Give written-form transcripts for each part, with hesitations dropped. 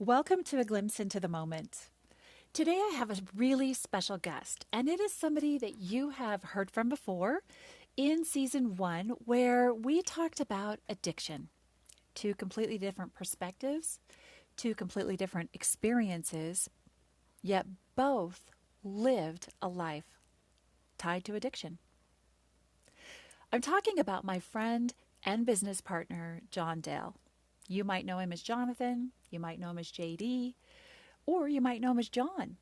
Welcome to A Glimpse into the Moment. Today I have a really special guest, and it is somebody that you have heard from before in season one, where we talked about addiction. Two completely different perspectives, two completely different experiences, yet both lived a life tied to addiction. I'm talking about my friend and business partner, Jon Dale. You might know him as Jonathan, you might know him as JD, or you might know him as John.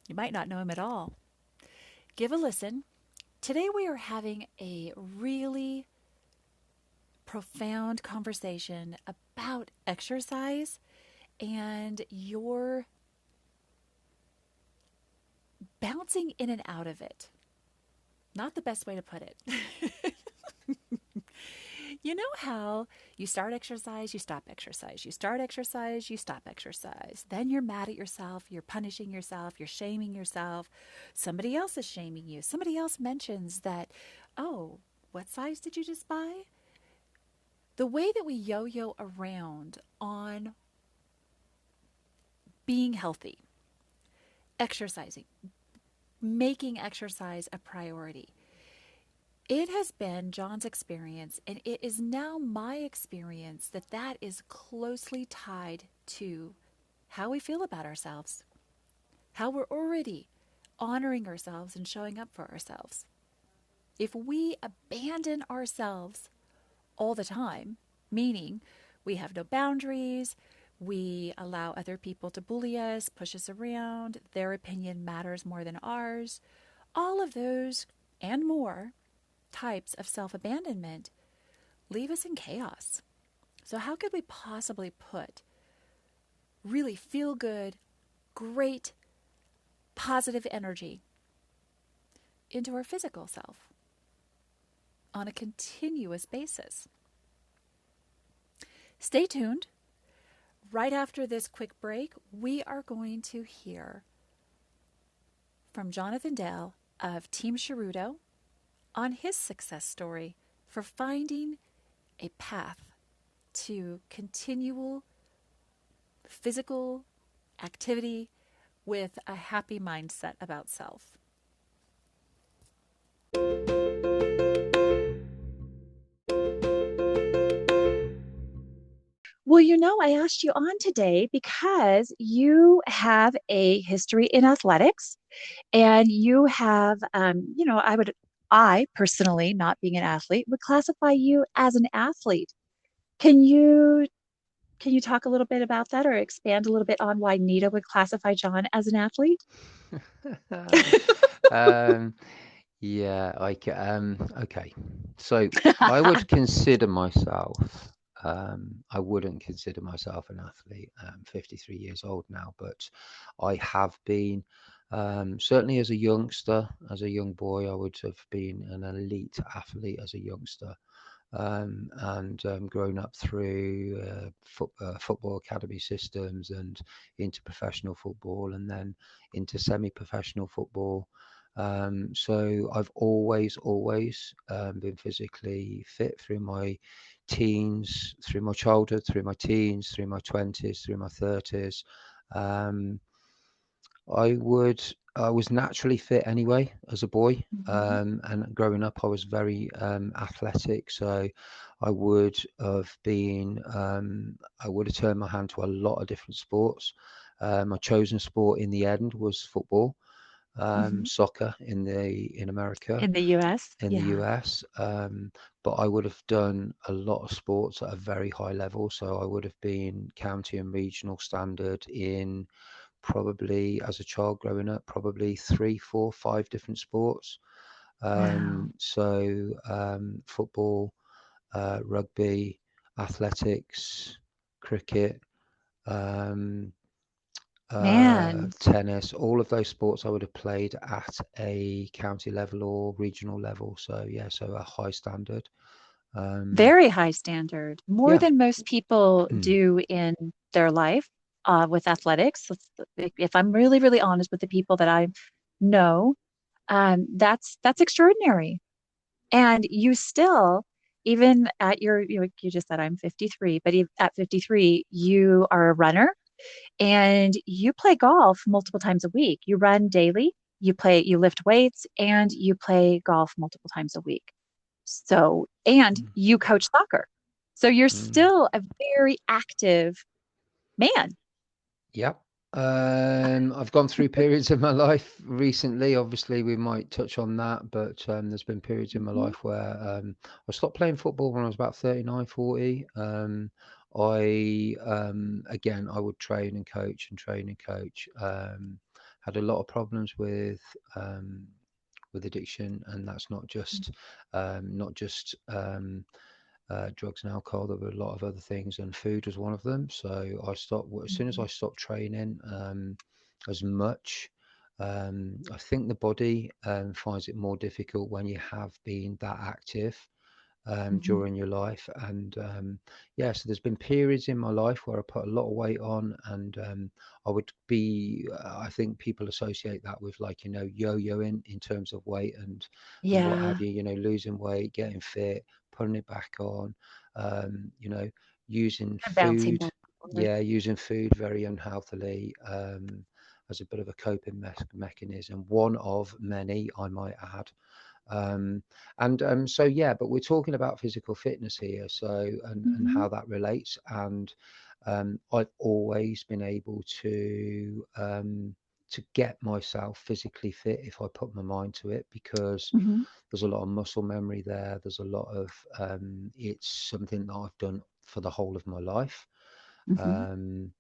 You might not know him at all. Give a listen. Today we are having a really profound conversation about exercise and your bouncing in and out of it. Not the best way to put it. You know how you start exercise, you stop exercise. You start exercise, you stop exercise. Then you're mad at yourself, you're punishing yourself, you're shaming yourself. Somebody else is shaming you. Somebody else mentions that, oh, what size did you just buy? The way that we yo-yo around on being healthy, exercising, making exercise a priority. It has been John's experience, and it is now my experience that that is closely tied to how we feel about ourselves, how we're already honoring ourselves and showing up for ourselves. If we abandon ourselves all the time, meaning we have no boundaries, we allow other people to bully us, push us around, their opinion matters more than ours, all of those and more types of self-abandonment leave us in chaos. So how could we possibly put really feel good, great, positive energy into our physical self on a continuous basis? Stay tuned. Right after this quick break, we are going to hear from Jonathan Dale of Team Sharudo on his success story for finding a path to continual physical activity with a happy mindset about self. Well, I asked you on today because you have a history in athletics, and you have, I personally, not being an athlete, would classify you as an athlete. Can you can you talk a little bit about that or expand a little bit on why Nita would classify John as an athlete? Um, yeah, okay. So I would consider myself, I wouldn't consider myself an athlete. I'm 53 years old now, but I have been, certainly as a youngster, as a young boy, I would have been an elite athlete as a youngster. And Growing up through football academy systems and into professional football and then into semi-professional football. So I've always been physically fit through my teens, through my childhood, through my teens, through my 20s, through my 30s. Um, I would. I was naturally fit anyway as a boy, Mhm. and growing up, I was very athletic. So I would have been. I would have turned my hand to a lot of different sports. My chosen sport in the end was football, Mhm. soccer in America, In the US? in the Yeah. US. But I would have done a lot of sports at a very high level. So I would have been county and regional standard in probably as a child growing up, probably three, four, five different sports. Wow. Football, rugby, athletics, cricket, um, Man, tennis, all of those sports I would have played at a county level or regional level. So yeah, so a high standard. Um, very high standard, more yeah. than most people Mm, do in their life with athletics. If I'm really, really honest with the people that I know, that's extraordinary. And you still, even at you just said I'm 53, but at 53, you are a runner. and you play golf multiple times a week. You run daily, you lift weights, and you play golf multiple times a week. So, and Mm, you coach soccer. So you're mm. still a very active man. Yep. I've gone through periods in my life recently. Obviously, we might touch on that, but there's been periods in my Mhm, life where I stopped playing football when I was about 39, 40. Again, I would train and coach and train and coach. Had a lot of problems with addiction, and that's not just drugs and alcohol. There were a lot of other things, and food was one of them. So I stopped as soon as I mhm, stopped training as much. I think the body finds it more difficult when you have been that active mhm. during your life. And yeah, so there's been periods in my life where I put a lot of weight on, and I think people associate that with, like, yo-yoing in terms of weight and what have Yeah, you, losing weight, getting fit, putting it back on, um, you know, using and bouncing food, back and forth. yeah, using food very unhealthily. As a bit of a coping mechanism, one of many, I might add. Um, so yeah, but we're talking about physical fitness here, so and Mhm, how that relates. And I've always been able to get myself physically fit if I put my mind to it, because mhm, there's a lot of muscle memory there. There's a lot of it's something that I've done for the whole of my life. mhm. Um,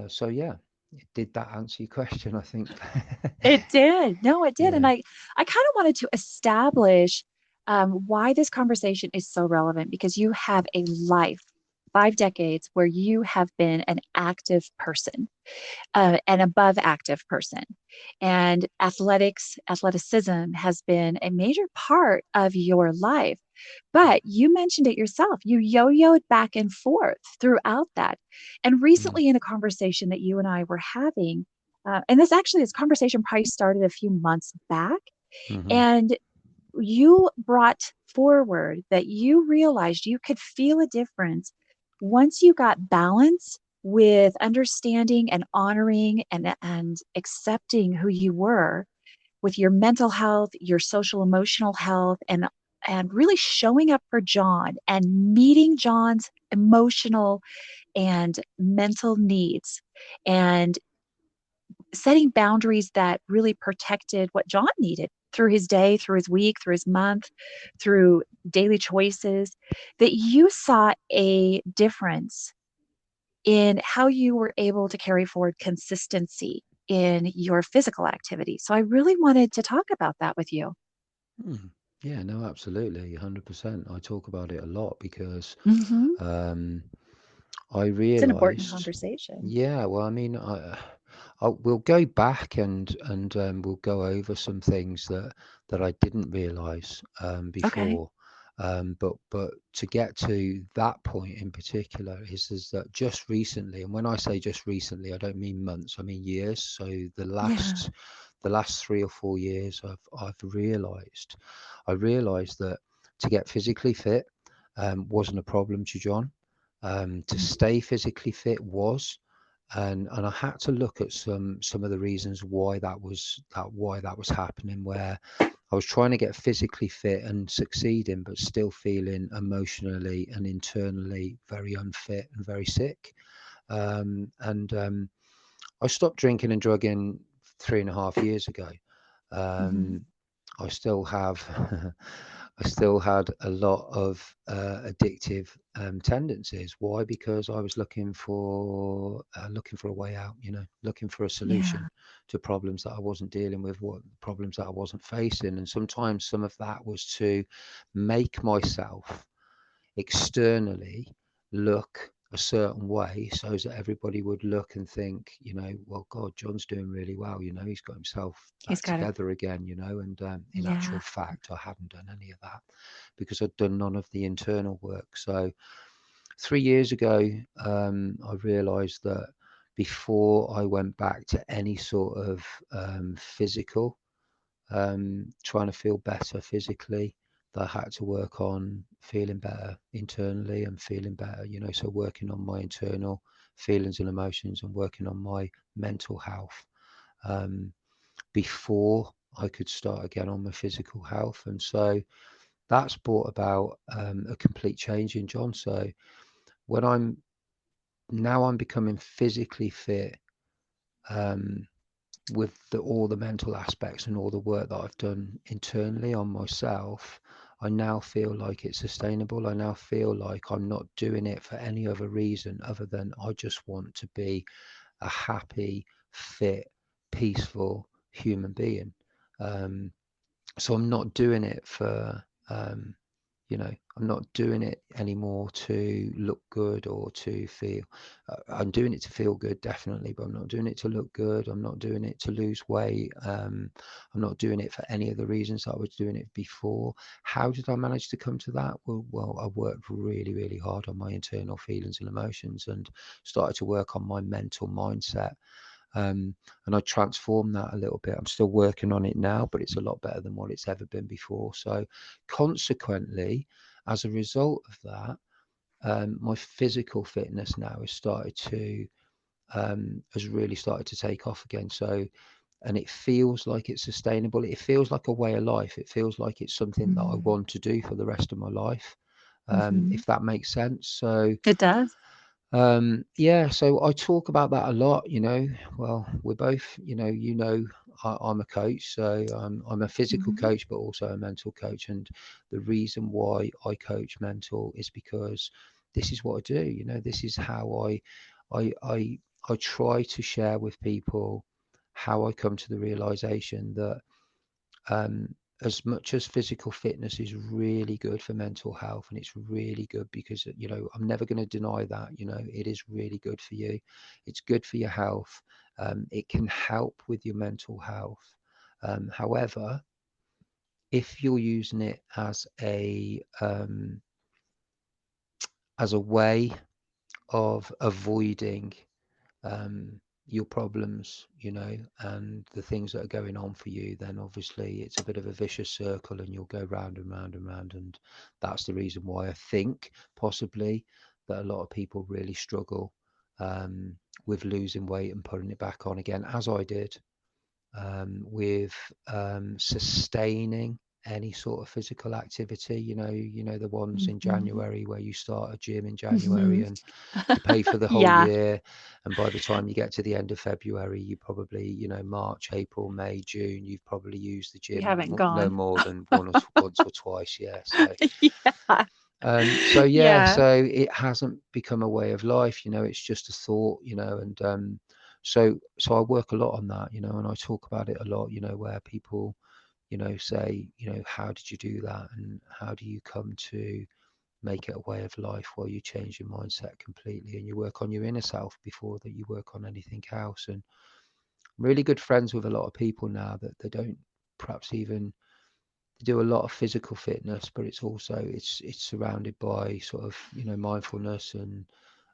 so yeah, did that answer your question? I think. It did. No, it did. And Yeah. I kind of wanted to establish why this conversation is so relevant because you have a life, 5 decades, where you have been an active person, an above active person. And athleticism has been a major part of your life. But you mentioned it yourself. You yo yoed back and forth throughout that. And Mm, recently, in a conversation that you and I were having, and this conversation probably started a few months back, hmm and you brought forward that you realized you could feel a difference once you got balance with understanding and honoring and accepting who you were with your mental health, your social emotional health, and really showing up for Jon and meeting Jon's emotional and mental needs and setting boundaries that really protected what Jon needed through his day, through his week, through his month, through daily choices, that you saw a difference in how you were able to carry forward consistency in your physical activity. So I really wanted to talk about that with you. Mm. Yeah, no, absolutely, 100%. I talk about it a lot because Hmm. um, I It's an important realized, conversation. yeah, well, I mean, we'll go back and we'll go over some things that I didn't realize Okay. before. But to get to that point in particular is that just recently, and when I say just recently, I don't mean months, I mean years. So the Yeah. last 3 or 4 years, I realized that to get physically fit wasn't a problem to John. To Mhm. stay physically fit was, and I had to look at some of the reasons why that was happening, where I was trying to get physically fit and succeeding, but still feeling emotionally and internally very unfit and very sick. And I stopped drinking and drugging 3.5 years ago. Mhm. Um, I still have, I still had a lot of addictive tendencies. Why? Because I was looking for a way out. Looking for a solution Yeah. to problems that I wasn't dealing with, what problems that I wasn't facing, and sometimes some of that was to make myself externally look a certain way so that everybody would look and think, well, God, John's doing really well. He's got himself He's back got it. together again, and in actual Yeah. fact, I hadn't done any of that because I'd done none of the internal work. So 3 years ago, I realized that before I went back to any sort of physical trying to feel better physically, that I had to work on feeling better internally and feeling better, so working on my internal feelings and emotions and working on my mental health um, before I could start again on my physical health. And so that's brought about a complete change in John. So when I'm becoming physically fit, um, with all the mental aspects and all the work that I've done internally on myself, I now feel like it's sustainable. I now feel like I'm not doing it for any other reason other than I just want to be a happy, fit, peaceful human being. Um, so I'm not doing it for I'm not doing it anymore to look good or to feel. I'm doing it to feel good, definitely, but I'm not doing it to look good. I'm not doing it to lose weight. I'm not doing it for any of the reasons I was doing it before. How did I manage to come to that? Well, I worked really, really hard on my internal feelings and emotions and started to work on my mental mindset. And I transformed that a little bit. I'm still working on it now, but it's a lot better than what it's ever been before. So consequently, as a result of that, my physical fitness now has really started to take off again. So, and it feels like it's sustainable. It feels like a way of life. It feels like it's something that I Mm. want to do for the rest of my life, Hmm. if that makes sense. So, It does. yeah, so I talk about that a lot, well, we're both, I'm a coach, so I'm a physical Hmm. coach, but also a mental coach. And the reason why I coach mental is because this is what I do, this is how I, I, I try to share with people how I come to the realization that um, as much as physical fitness is really good for mental health, and it's really good because I'm never going to deny that it is really good for you. It's good for your health. It can help with your mental health. However, if you're using it as a way of avoiding um, your problems, and the things that are going on for you, then obviously it's a bit of a vicious circle and you'll go round and round and round. And that's the reason why I think possibly that a lot of people really struggle with losing weight and putting it back on again, as I did, with sustaining any sort of physical activity. The ones in Hmm. January where you start a gym in January Hmm. and you pay for the whole Yeah, year, and by the time you get to the end of February, you probably, March, April, May, June, you've probably used the you gym haven't no gone. more than once or twice. Yeah. So Yeah, so yeah, yeah, so it hasn't become a way of life, it's just a thought, and so I work a lot on that, and I talk about it a lot, where people, say, how did you do that, and how do you come to make it a way of life while you change your mindset completely and you work on your inner self before that you work on anything else. And I'm really good friends with a lot of people now that they don't perhaps even do a lot of physical fitness, but it's surrounded by sort of mindfulness and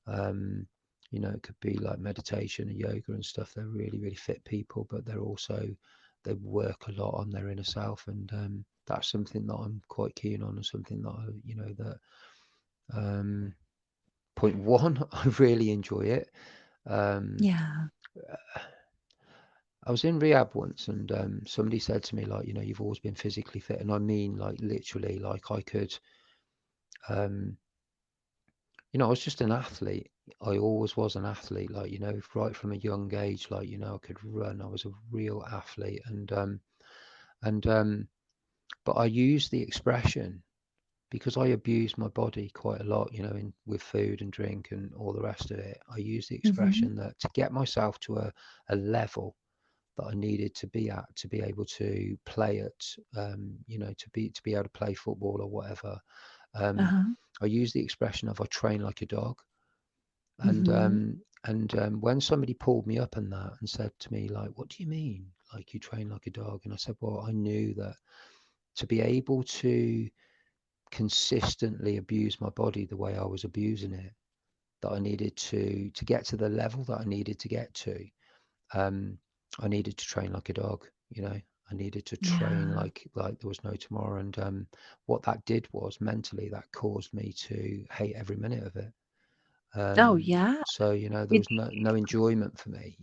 it could be like meditation and yoga and stuff. They're really really fit people, but they work a lot on their inner self, and that's something that I'm quite keen on, and something that that um, point one, I really enjoy it. Um, yeah. I was in rehab once, and somebody said to me, like, you've always been physically fit, and I mean, like, literally, like, I could, um, I was just an athlete. I always was an athlete, like, right from a young age, like, I could run. I was a real athlete, and but I used the expression because I abused my body quite a lot, with food and drink and all the rest of it. I use the Hmm. expression that to get myself to a level that I needed to be at to be able to play at, to be able to play football or whatever. Um, Uh-huh. I use the expression of I train like a dog, and Hmm. when somebody pulled me up on that and said to me like, "What do you mean, like you train like a dog?" And I said, "Well, I knew that to be able to consistently abuse my body the way I was abusing it, that I needed to get to the level that I needed to get to. Um, I needed to train like a dog, I needed to train Yeah. like there was no tomorrow. And what that did was mentally that caused me to hate every minute of it. Oh, yeah. So, there It- was no enjoyment for me.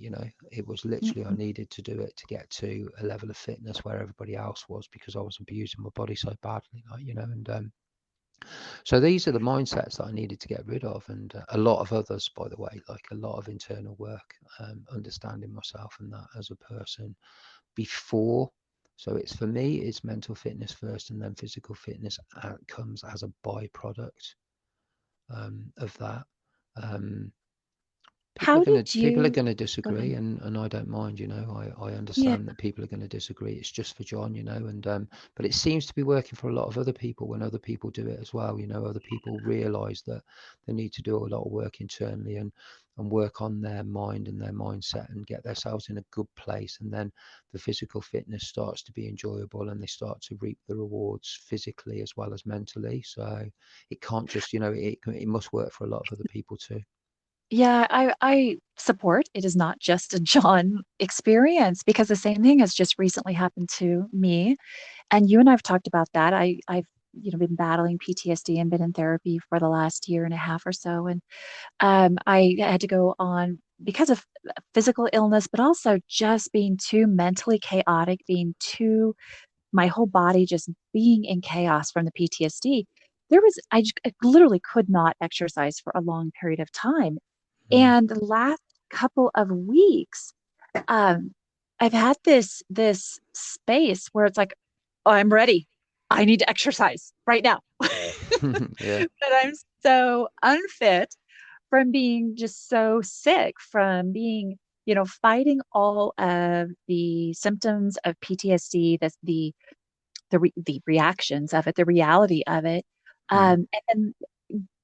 It was literally I mm-mm. needed to do it to get to a level of fitness where everybody else was, because I was abusing my body so badly, and so these are the mindsets that I needed to get rid of, and a lot of others, by the way, like a lot of internal work, understanding myself and that as a person before. So it's, for me, it's mental fitness first, and then physical fitness comes as a byproduct of that. Um, How did people are you gonna go ahead? disagree, and I don't mind. I Yeah. understand that people are going to disagree. It's just for John, and but it seems to be working for a lot of other people when other people do it as well. Other people realize that they need to do a lot of work internally, and work on their mind and their mindset, and get themselves in a good place, and then the physical fitness starts to be enjoyable, and they start to reap the rewards physically as well as mentally. So it can't just, it must work for a lot of other people too. Yeah, I support it is not just a John experience because the same thing has just recently happened to me. And you and I've talked about that. I've been battling PTSD and been in therapy for the last year and a half or so. And I had to go on because of physical illness, but also just being too mentally chaotic, being too my whole body just being in chaos from the PTSD. I literally could not exercise for a long period of time. Mm. And the last couple of weeks, um, I've had this space where it's like, oh, I'm ready. I need to exercise right now. Yeah. But I'm so unfit from being just so sick, from being, fighting all of the symptoms of PTSD, the reactions of it, the reality of it, Mm. and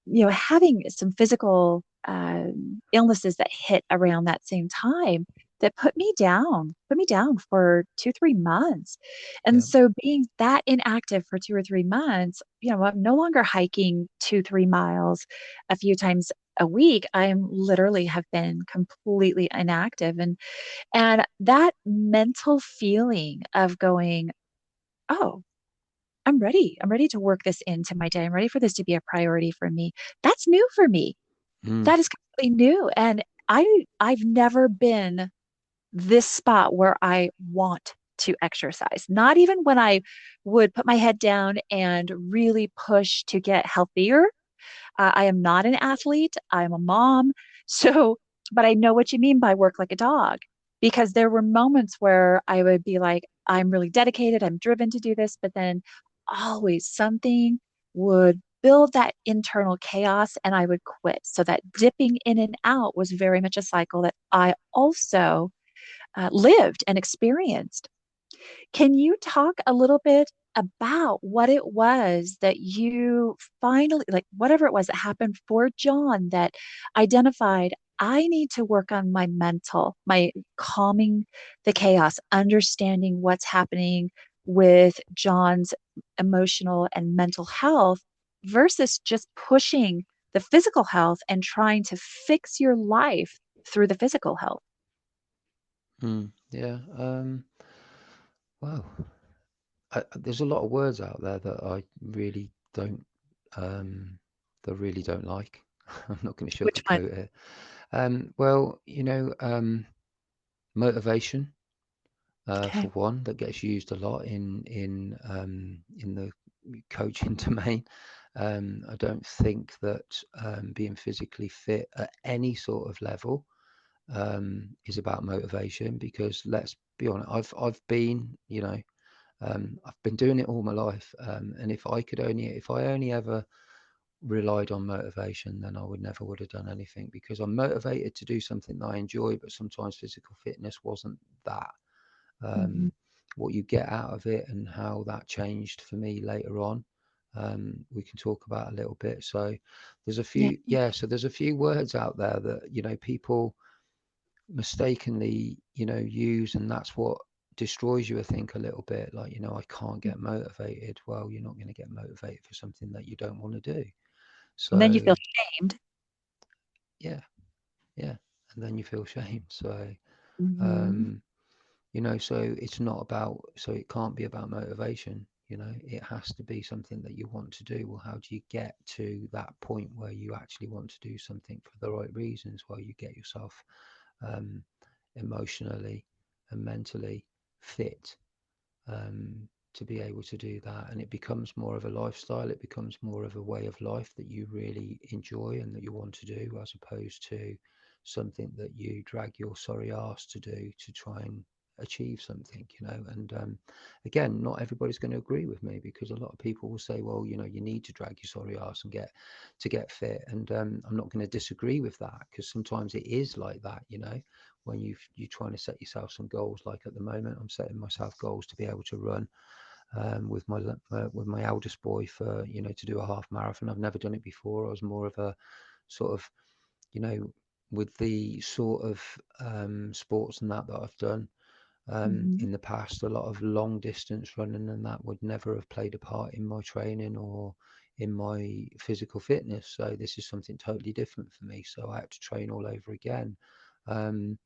then having some physical illnesses that hit around that same time that put me down for 2, 3 months. And Yeah. so being that inactive for 2 or 3 months, I'm no longer hiking 2, 3 miles a few times a week. I'm literally have been completely inactive. And that mental feeling of going, oh, I'm ready. I'm ready to work this into my day. I'm ready for this to be a priority for me. That's new for me. Mm. That is completely new. And I've never been this spot where I want to exercise. Not even when I would put my head down and really push to get healthier. I am not an athlete. I'm a mom. So, but I know what you mean by work like a dog because there were moments where I would be like, I'm really dedicated. I'm driven to do this. But then always something would build that internal chaos and I would quit. So that dipping in and out was very much a cycle that I also lived and experienced. Can you talk a little bit about what it was that you finally, like whatever it was that happened for John that identified, I need to work on my mental, my calming the chaos, understanding what's happening with John's emotional and mental health versus just pushing the physical health and trying to fix your life through the physical health? Mm. Yeah. Wow. There's a lot of words out there that I really don't, that I really don't like. I'm not going to Which one? sugarcoat it. Well, motivation, for Okay. one, that gets used a lot in the coaching domain. I don't think that being physically fit at any sort of level is about motivation, because let's be honest, I've been, I've been doing it all my life, and if I only ever relied on motivation, then I would have done anything, because I'm motivated to do something that I enjoy, but sometimes physical fitness wasn't that. Mhm. Um, what you get out of it and how that changed for me later on, we can talk about a little bit. So Yeah. so there's a few words out there that, people mistakenly, use, and that's what destroys you, I think, a little bit. Like, I can't get motivated. Well, you're not going to get motivated for something that you don't want to do. And then you So feel shamed. yeah, yeah, and then you feel shame. So Mhm. um, so it's not about, so it can't be about motivation. It has to be something that you want to do. Well, how do you get to that point where you actually want to do something for the right reasons, while you get yourself um, emotionally and mentally fit, to be able to do that? And it becomes more of a lifestyle. It becomes more of a way of life that you really enjoy and that you want to do, as opposed to something that you drag your sorry ass to do to try and achieve something. And again, not everybody's going to agree with me, because a lot of people will say, well, you need to drag your sorry ass and get fit. And I'm not going to disagree with that, because sometimes it is like that. When you're trying to set yourself some goals. Like at the moment, I'm setting myself goals to be able to run with my eldest boy, for to do a half marathon. I've never done it before. I was more of a sort of, you know with the sort of sports and that I've done Mhm. in the past, a lot of long distance running, and that would never have played a part in my training or in my physical fitness. So this is something totally different for me. So I had to train all over again. Um,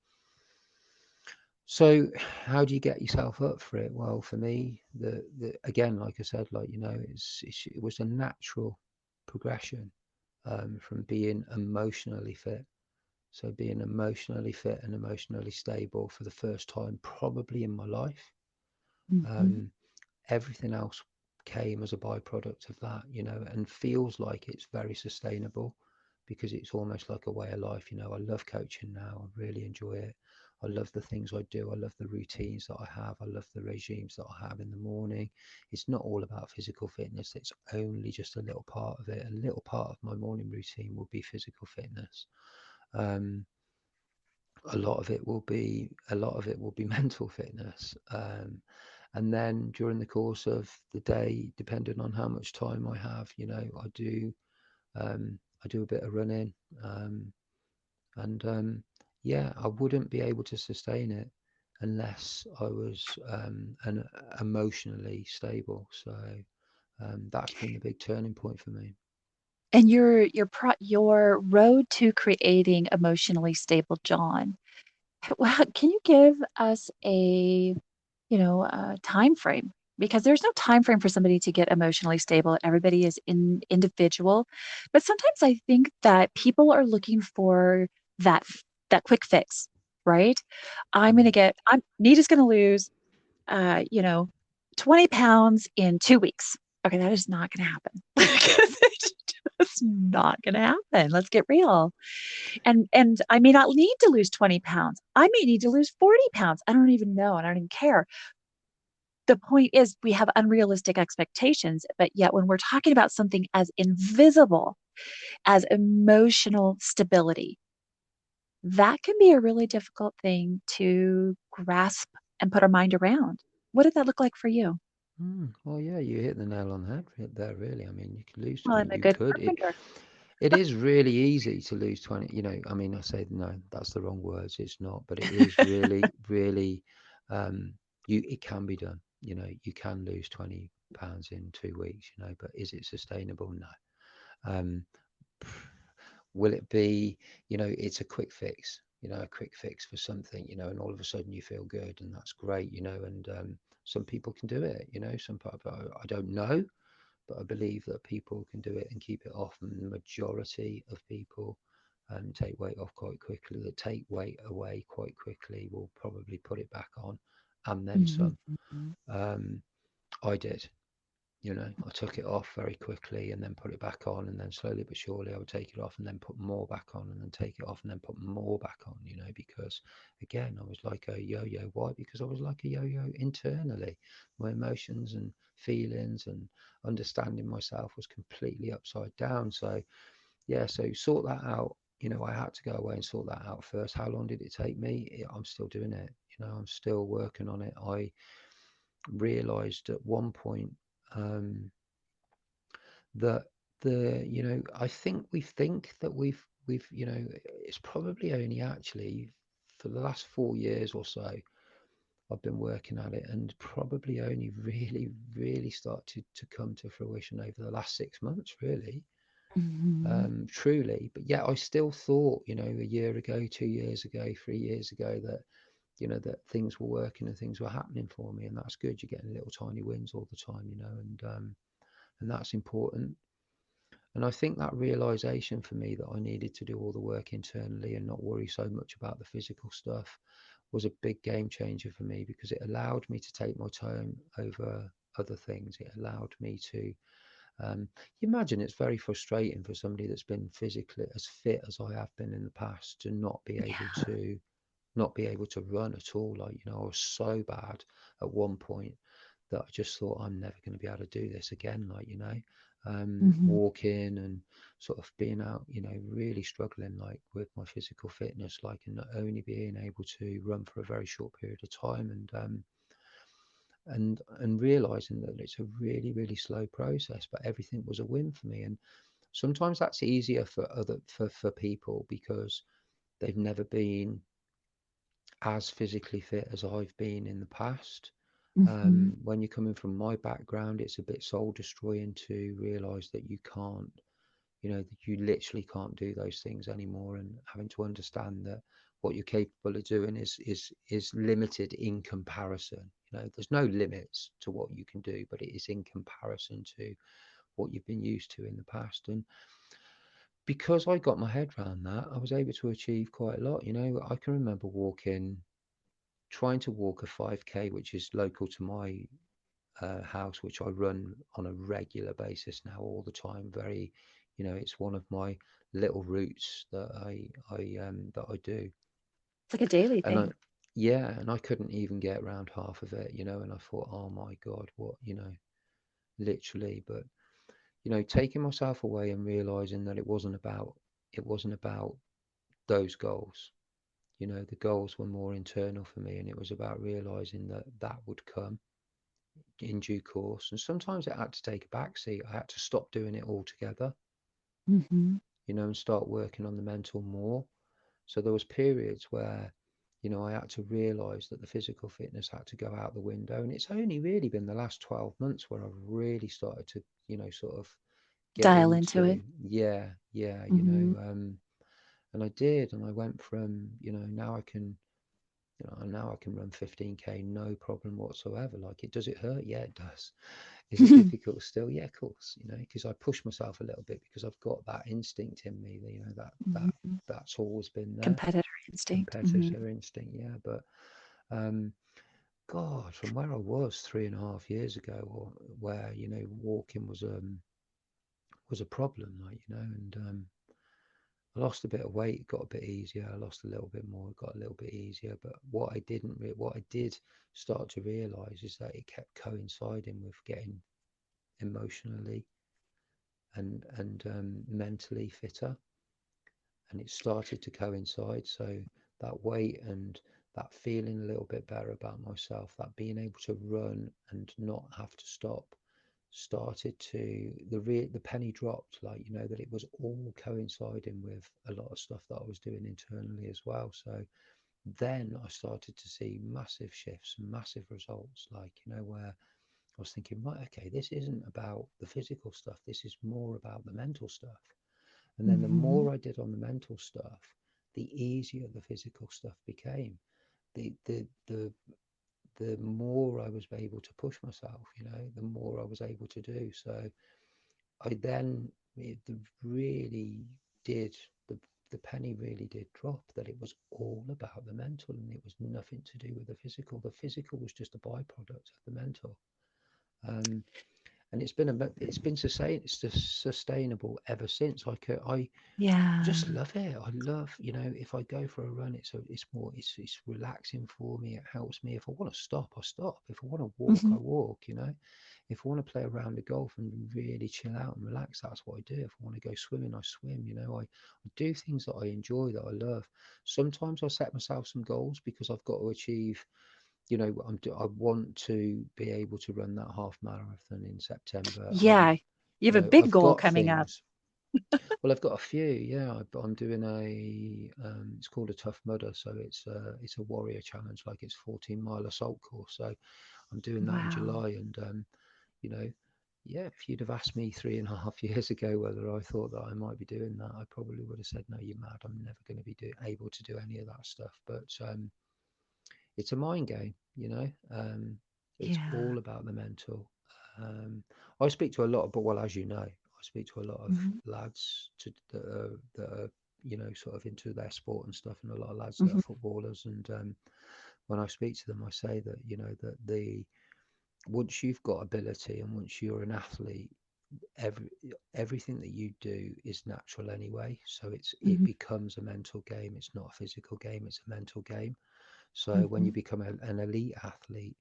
So how do you get yourself up for it? Well, for me, the again, like I said, it was a natural progression from being emotionally fit. So being emotionally fit and emotionally stable for the first time, probably in my life. Mhm. Um, Everything else came as a byproduct of that, and feels like it's very sustainable, because it's almost like a way of life. I love coaching now. I really enjoy it. I love the things I do. I love the routines that I have. I love the regimes that I have in the morning. It's not all about physical fitness. It's only just a little part of it. A little part of my morning routine will be physical fitness. Um, a lot of it will be mental fitness. And then during the course of the day, depending on how much time I have, I do a bit of running. And yeah, I wouldn't be able to sustain it unless I was emotionally stable. So that's been the big turning point for me. And your road to creating emotionally stable John. Well, can you give us a time frame? Because there's no time frame for somebody to get emotionally stable. Everybody is individual, but sometimes I think that people are looking for that that quick fix, right? Mm. I'm Nita's going to lose, uh, you know, 20 pounds in 2 weeks. Okay, that is not going to happen. It's not going to happen. Let's get real. And I may not need to lose 20 pounds. I may need to lose 40 pounds. I don't even know. And I don't even care. The point is, we have unrealistic expectations, but yet when we're talking about something as invisible as emotional stability, that can be a really difficult thing to grasp and put our mind around. What did that look like for you? Well, yeah, you hit the nail on the head there, really. I mean, you could lose Well, 20. I'm a You good could. It, carpenter. it is really easy to lose 20. I mean, I say no, that's the wrong words. It's not, but it is really, really, um, it can be done. You can lose 20 pounds in 2 weeks, but is it sustainable? No. Um, will it be, it's a quick fix, a quick fix for something, and all of a sudden you feel good, and that's great, and some people can do it, some people, I don't know, but I believe that people can do it and keep it off, and the majority of people take weight off quite quickly. That take weight away quite quickly will probably put it back on, and then some. Mhm. Um, I did. I took it off very quickly and then put it back on, and then slowly but surely I would take it off and then put more back on, and then take it off and then put more back on, because again, I was like a yo-yo. Why? Because I was like a yo-yo internally. My emotions and feelings and understanding myself was completely upside down. So yeah, so sort that out. I had to go away and sort that out first. How long did it take me? I'm still doing it. I'm still working on it. I realized at one point, um, that I think that we've it's probably only actually for the last 4 years or so I've been working at it, and probably only really really started to come to fruition over the last 6 months, really. Mhm. Truly. But yeah, I still thought, a year ago, 2 years ago, 3 years ago, that that things were working and things were happening for me, and that's good. You're getting little tiny wins all the time, and that's important. And I think that realization for me that I needed to do all the work internally and not worry so much about the physical stuff was a big game changer for me, because it allowed me to take my time over other things. It allowed me to, you imagine it's very frustrating for somebody that's been physically as fit as I have been in the past to Yeah. not be able to run at all. Like, I was so bad at one point that I just thought I'm never going to be able to do this again. Like, Hmm. walking and sort of being out, really struggling like with my physical fitness, like, and not only being able to run for a very short period of time, and realizing that it's a really, really slow process, but everything was a win for me. And sometimes that's easier for people because they've never been as physically fit as I've been in the past. Hmm. When you're coming from my background, it's a bit soul destroying to realize that you can't, that you literally can't do those things anymore, and having to understand that what you're capable of doing is limited in comparison. There's no limits to what you can do, but it is in comparison to what you've been used to in the past. And because I got my head around that, I was able to achieve quite a lot. I can remember trying to walk a 5K, which is local to my house, which I run on a regular basis now, all the time. It's one of my little routes that I do, It's like a daily and thing. I couldn't even get around half of it, and I thought, oh my God, what, literally. But taking myself away and realizing that it wasn't about those goals. The goals were more internal for me, and it was about realizing that that would come in due course. And sometimes it had to take a back seat. I had to stop doing it altogether, Hmm. and start working on the mental more. So there was periods where, I had to realize that the physical fitness had to go out the window. And it's only really been the last 12 months where I've really started to, sort of get Dial into into, it. yeah, yeah, Hmm. and I did. And I went from, now I can run 15K no problem whatsoever. Like, does it hurt? Yeah, it does. Is it Hmm. difficult still? Yeah, of course, because I push myself a little bit because I've got that instinct in me, that's always been there. Competitor instinct. Hmm. Competitor instinct, yeah. But um, God, from where I was 3.5 years ago, or where, walking was a problem, like, and I lost a bit of weight, it got a bit easier. I lost a little bit more, it got a little bit easier. But what I did start to realize is that it kept coinciding with getting emotionally and mentally fitter, and it started to coincide. So that weight and that feeling a little bit better about myself, that being able to run and not have to stop, started to the penny dropped. Like, that it was all coinciding with a lot of stuff that I was doing internally as well. So then I started to see massive shifts, massive results, like, where I was thinking, right, okay, this isn't about the physical stuff, this is more about the mental stuff. And then the Hmm. more I did on the mental stuff, the easier the physical stuff became. The more I was able to push myself, the more I was able to do. So I then really did the the penny really did drop, that it was all about the mental and it was nothing to do with the physical. The physical was just a byproduct of the mental. Um, and it's been sustainable ever since. I Yeah. just love it. I love, if I go for a run, it's relaxing for me. It helps me. If I want to stop, I stop. If I want to walk, Hmm. I walk. If I want to play around the golf and really chill out and relax, that's what I do. If I want to go swimming, I swim. I do things that I enjoy, that I love. Sometimes I set myself some goals because I've got to achieve, I want to be able to run that half marathon in September. Yeah. You have a big I've goal got coming up. things. Well, I've got a few. Yeah, I'm doing it's called a Tough Mudder, so it's a warrior challenge, like it's 14-mile assault course. So I'm doing that in Wow. July, and you know, yeah, if you'd have asked me 3.5 years ago whether I thought that I might be doing that, I probably would have said, "No, you're mad. I'm never going to be able to do any of that stuff." But it's a mind game, you know. It's Yeah. all about the mental. Um, I speak to a lot of, but well, as you know, I speak to a lot of Mhm, lads that are, you know, sort of into their sport and stuff, and a lot of lads that are mhm, footballers. And when I speak to them, I say that, you know, that the once you've got ability and once you're an athlete, every everything that you do is natural anyway. So it mhm, becomes a mental game. It's not a physical game. It's a mental game. So when you mhm. become an elite athlete,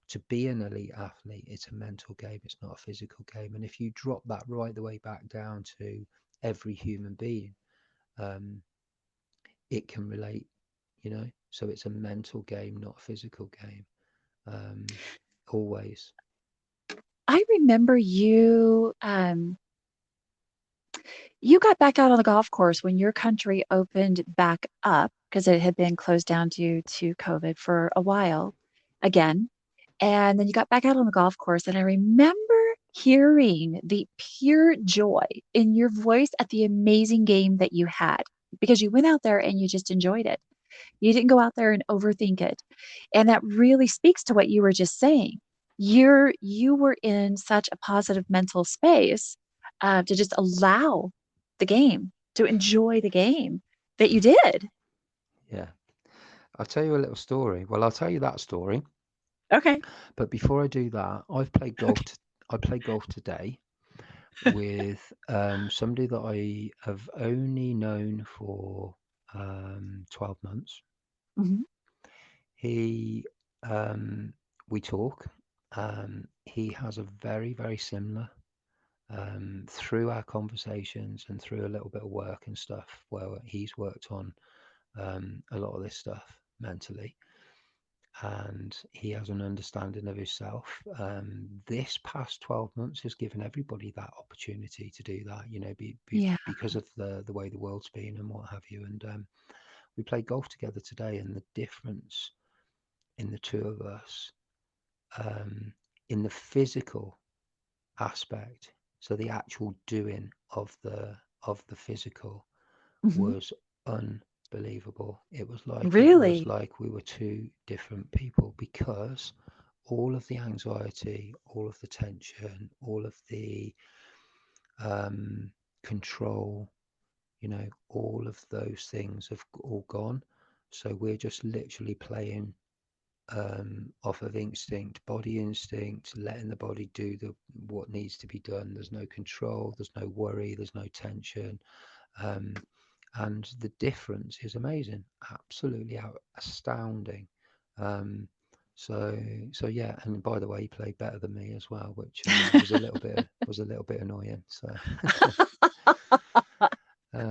to be an elite athlete, it's a mental game. It's not a physical game. And if you drop that right the way back down to every human being, um, it can relate, you know. So it's a mental game, not a physical game. Um, always. I remember you got back out on the golf course when your country opened back up because it had been closed down due to COVID for a while again. And then you got back out on the golf course. And I remember hearing the pure joy in your voice at the amazing game that you had because you went out there and you just enjoyed it. You didn't go out there and overthink it. And that really speaks to what you were just saying. You were in such a positive mental space to just allow the game, to enjoy the game that you did. Yeah. I'll tell you a little story. Well, I'll tell you that story. Okay. But before I do that, I've played golf. I played golf today with somebody that I have only known for 12 months. Mhm, He, we talk. He has a very, very similar, through our conversations and through a little bit of work and stuff, where he's worked on a lot of this stuff mentally, and he has an understanding of himself. This past 12 months has given everybody that opportunity to do that, you know, yeah. because of the way the world's been and what have you. And we played golf together today, and the difference in the two of us, um, in the physical aspect, so the actual doing of the physical Mhm. was unbelievable. It was Really? like we were two different people, because all of the anxiety, all of the tension, all of the um, control, you know, all of those things have all gone. So we're just literally playing off of instinct, body instinct, letting the body do the what needs to be done. There's no control, there's no worry, there's no tension. Um, and the difference is amazing, absolutely astounding. Um, so so yeah, and by the way, he played better than me as well, which was a little bit annoying. So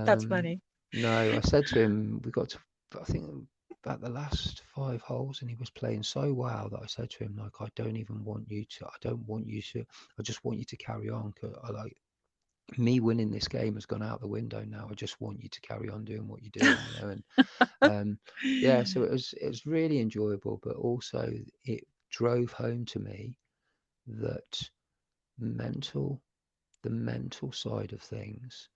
That's um, funny. no, I said to him, we got to, I think, about the last five holes, and he was playing so well that I said to him, like, I don't want you to, I just want you to carry on. 'Cause I like, me winning this game has gone out the window now. I just want you to carry on doing what you're doing, you know. And um, yeah, so it was really enjoyable, but also it drove home to me that mental, the mental side of things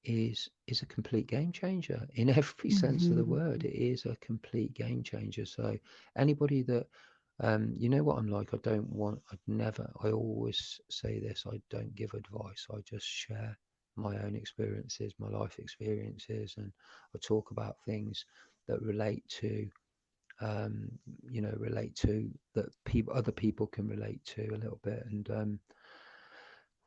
is a complete game changer in every sense of the Mhm. word. It is a complete game changer. So anybody that you know what I'm like, I'd never, I always say this, I don't give advice. I just share my own experiences, my life experiences, and I talk about things that relate to um, you know, relate to that people, other people can relate to a little bit. And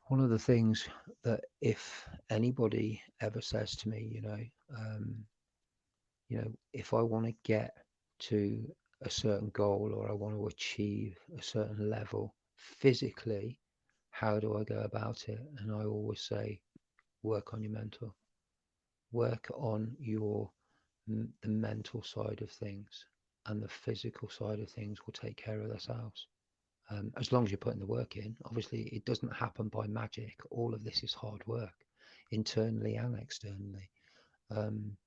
one of the things that if anybody ever says to me, um, you know, if I want to get to a certain goal or I want to achieve a certain level physically, how do I go about it? And I always say, work on your mental, work on your the mental side of things, and the physical side of things will take care of themselves. As long as you're putting the work in. Obviously, it doesn't happen by magic. All of this is hard work, internally and externally. Um,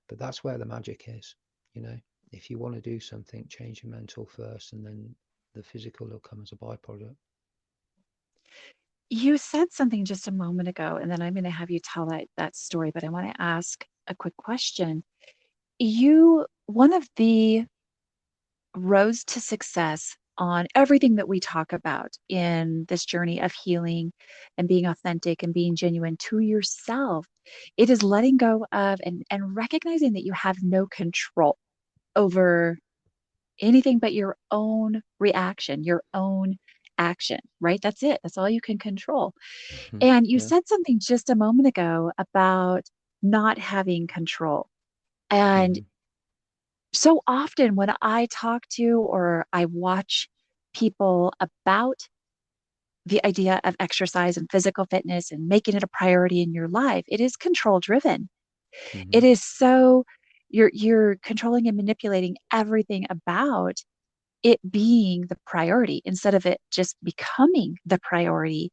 but that's where the magic is. You know, if you want to do something, change your mental first, and then the physical will come as a byproduct. You said something just a moment ago, and then I'm going to have you tell that story, but I want to ask a quick question. You one of the roads to success on everything that we talk about in this journey of healing and being authentic and being genuine to yourself, it is letting go of and recognizing that you have no control over anything but your own reaction, your own action, right? That's it. That's all you can control. Mhm. And you Yeah. said something just a moment ago about not having control. And Mhm. so often when I talk to or I watch people about the idea of exercise and physical fitness and making it a priority in your life, it is control driven. It Mhm. is so you're controlling and manipulating everything about it being the priority instead of it just becoming the priority.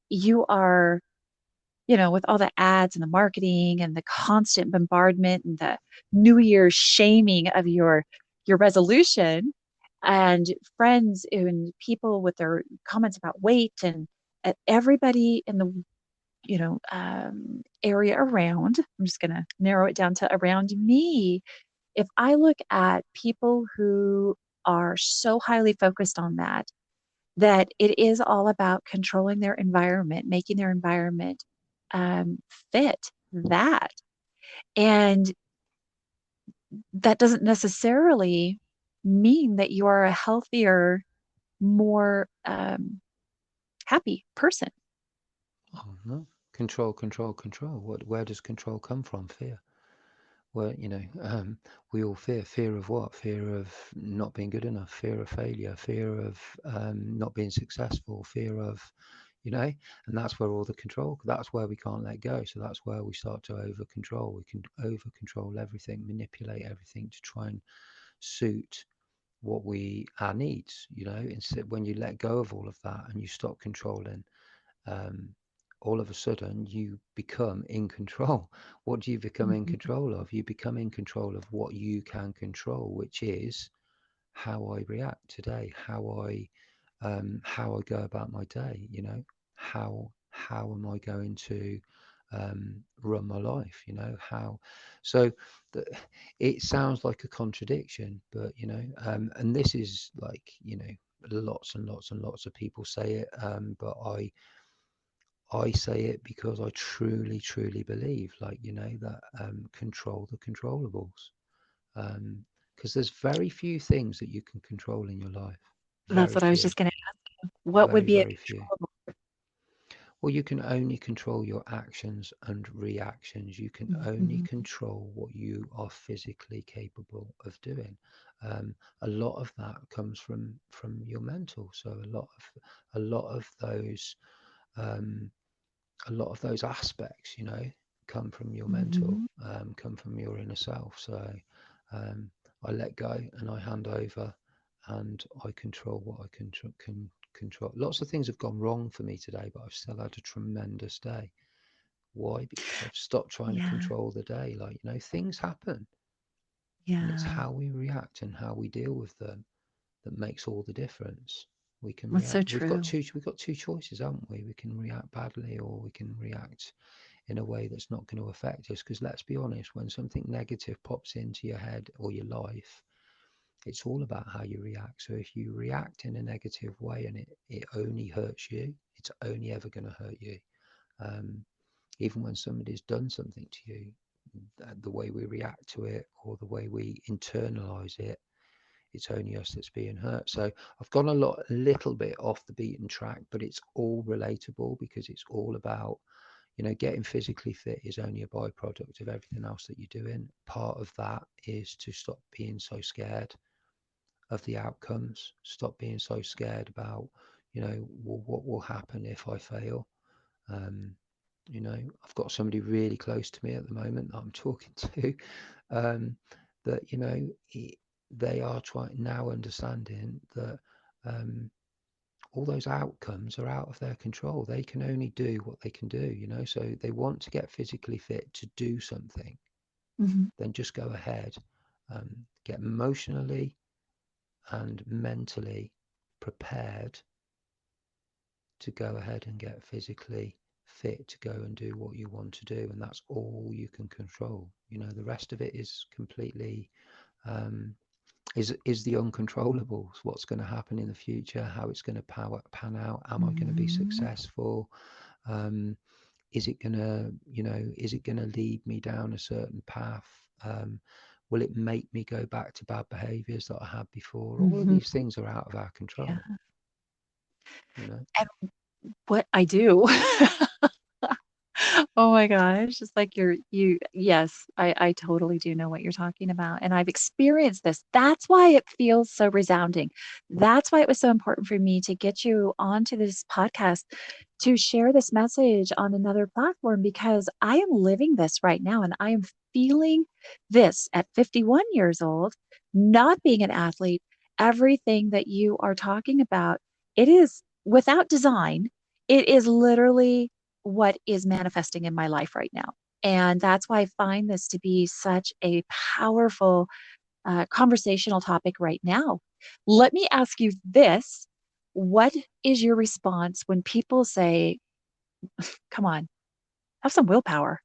You are, with all the ads and the marketing and the constant bombardment and the New Year's shaming of your resolution and friends and people with their comments about weight and everybody in the area around. I'm just going to narrow it down to around me. If I look at people who are so highly focused on that it is all about controlling their environment, making their environment um, fit that. And that doesn't necessarily mean that you are a healthier, more happy person. Oh no. Control, control, control. Where does control come from? Fear. Well, we all fear of what? Fear of not being good enough, fear of failure, fear of not being successful, fear of, and that's where all the control, that's where we can't let go. So that's where we start to over control. We can over control everything, manipulate everything to try and suit our needs, instead when you let go of all of that and you stop controlling, um, all of a sudden you become in control. What do you become in Mhm. control of? You become in control of what you can control, which is how I react today, how I go about my day. How am I going to run my life? How. So the, it sounds like a contradiction, but and this is like lots and lots and lots of people say it, but I say it because I truly, truly believe, like, that control the controllables. Because there's very few things that you can control in your life. That's Very what I was few. just going to ask. What would Very, be a very few. controllable? Well, you can only control your actions and reactions. You can only Mhm. control what you are physically capable of doing. A lot of that comes from your mental. So a lot of those um, a lot of those aspects, come from your mental, Mhm. come from your inner self. So um, I let go and I hand over, and I control what I can control. Lots of things have gone wrong for me today, but I've still had a tremendous day. Why? Because I've stopped trying to Yeah. control the day. Like, things happen, and it's Yeah. how we react and how we deal with them that makes all the difference. We can That's so react. true. We've got two choices, haven't we? We can react badly, or we can react in a way that's not going to affect us. Because let's be honest, when something negative pops into your head or your life, it's all about how you react. So if you react in a negative way and it only hurts you, it's only ever going to hurt you. Um, Even when somebody's done something to you, the way we react to it or the way we internalize it, it's only us that's being hurt. So I've gone a little bit off the beaten track, but it's all relatable because it's all about, getting physically fit is only a byproduct of everything else that you're doing. Part of that is to stop being so scared of the outcomes, stop being so scared about, well, what will happen if I fail? Um, I've got somebody really close to me at the moment that I'm talking to, um, that, they are trying now understanding that all those outcomes are out of their control. They can only do what they can do, so they want to get physically fit to do something, Mhm. then just go ahead, get emotionally and mentally prepared to go ahead and get physically fit to go and do what you want to do. And that's all you can control. The rest of it is completely, um, is the uncontrollables, what's going to happen in the future, how it's going to pan out, am I going to be Mhm. successful, um, is it going to, is it going to lead me down a certain path, will it make me go back to bad behaviors that I had before? All of Mhm. these things are out of our Yeah. control, you know. And what I do. Oh my gosh. It's like yes, I totally do know what you're talking about. And I've experienced this. That's why it feels so resounding. That's why it was so important for me to get you onto this podcast to share this message on another platform because I am living this right now and I am feeling this at 51 years old, not being an athlete, everything that you are talking about. It is without design. It is literally what is manifesting in my life right now. And that's why I find this to be such a powerful conversational topic right now. Let me ask you this. What is your response when people say, come on, have some willpower?